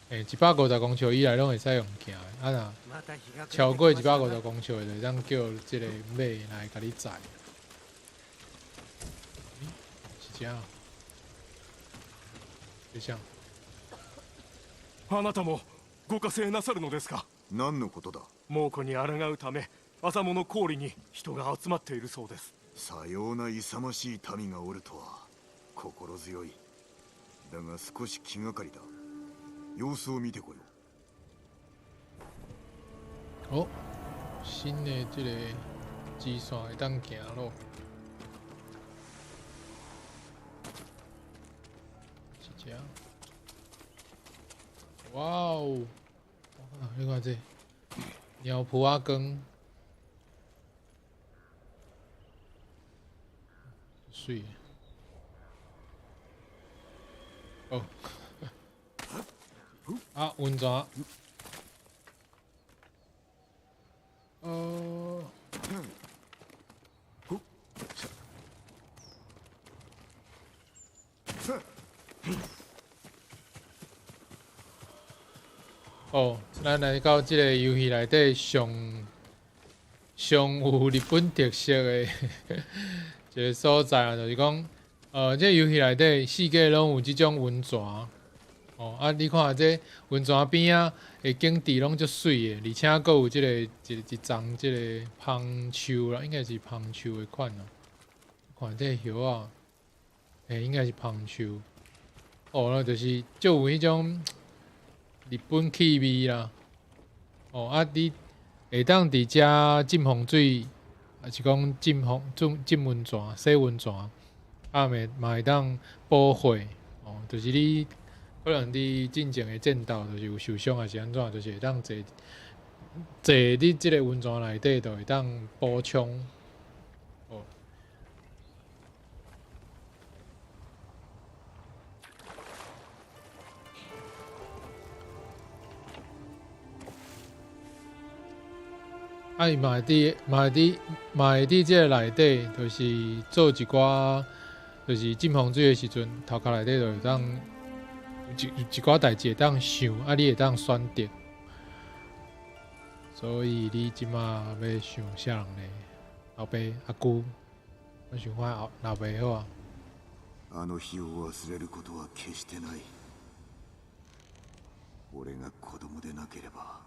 Speaker 1: 的。150公尺以内拢会使用行的，啊若超过150公尺就当叫即个马来甲你载。是这样。就这样。
Speaker 5: あなたもご加勢なさるのですか？
Speaker 2: 何のことだ？
Speaker 5: 猛虎に抗うため、麻物氷に人が集まっているそうです。
Speaker 2: さような勇ましい民がおるとは心強い。だが少し気がかりだ。様子を見てこよ
Speaker 1: う。お、新的这个支线会当行咯。是这样。哇哦！啊，你看这鸟脯仔羹，水。哦。啊，温泉。哦，咱来到这个游戏内底上有日本特色的一个所在啊，就是讲，这个游戏内底四界拢有这种温泉。哦，啊，你看这温泉边啊，的景致拢足水的，而且佫有这个一丛这个芳树啦，应该是芳树的款啦。看这叶啊，应该是芳树。哦，那就是就有迄种日本气味啦。哦，啊，你会当伫遮浸风水，还是讲浸温泉、洗温泉，啊，嘛会当补血。哦，就是你。可能你进前的战斗就是有受伤还是安怎，就是会当坐你即个温泉内底，就会当补充。哦。啊，伊嘛会伫即个内底，就是做一寡，就是浸风水的时阵，头壳内底就会当。一寡代志会当想，啊，你会当选择，所以你即马要想啥人呢？老爸、阿姑，我想看老爸好啊。
Speaker 2: あの日を忘れることは決してない。俺が子供でなければ、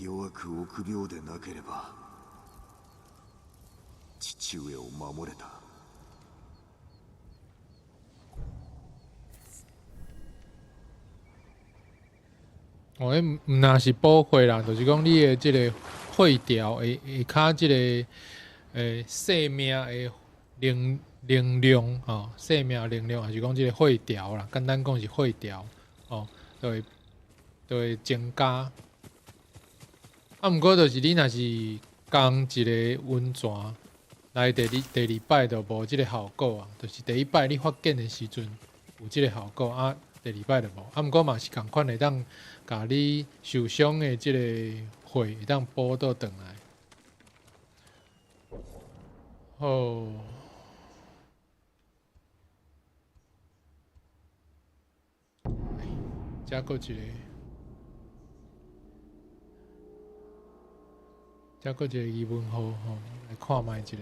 Speaker 2: 弱く臆病でなければ、父上を守れた。
Speaker 1: 哦，迄毋那是补血啦，就是讲你的即个血条会较即个生命的能量吼，生命能量还是讲即个血条啦，简单讲是血条哦，就会增加。啊，毋过就是你若是讲一个温泉来第二摆就无即个效果啊，就是第一摆你发现的时阵有即个效果啊，第二摆就无。啊，毋过嘛是共款会当。甲你受伤的即个血会当补倒转来。哦，遮佫一个，遮佫一个疑问号吼，来看卖一个。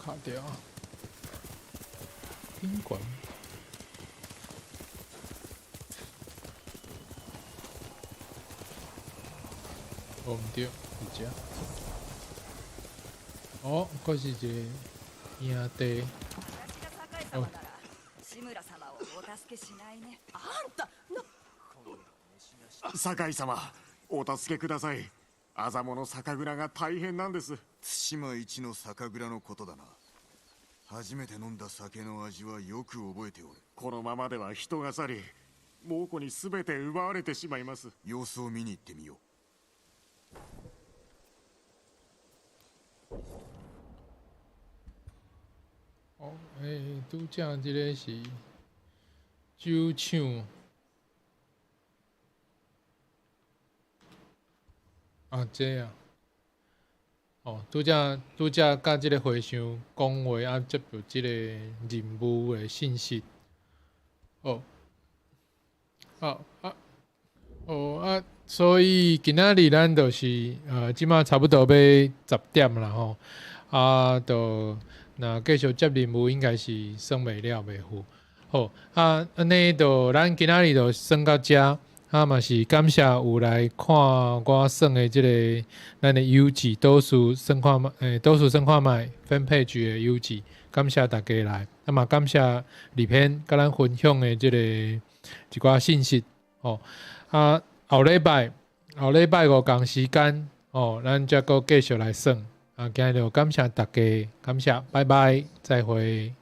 Speaker 1: 卡掉宾馆。哦，毋对，是遮。哦，佫是一个兄弟。哦。
Speaker 5: 酒井様、お助けください。麻物酒蔵が大変なんです。
Speaker 2: 対馬一の酒蔵のことだな。初めて飲んだ酒の味はよく覚えておる。
Speaker 5: このままでは人が去り、猛虎に全て奪われてしまいます。
Speaker 2: 様子を見に行ってみよう。
Speaker 1: 哦，拄则即个是酒厂啊，这啊，哦，拄则甲即个和尚讲话啊，接到即个任务的信息。哦，所以今仔日咱就是即马差不多要10点啦吼，就若继续接任务，应该是算袂了袂赴。好，安尼就咱今仔日就算到遮，嘛是感谢有来看我算的即个咱的游记，倒数算看卖 fanpage 的游记，感谢大家来，嘛感谢里片甲咱分享的即个一寡信息。哦，后礼拜5共时间，咱才搁继续来算。今日就感谢大家，感谢，拜拜，再会。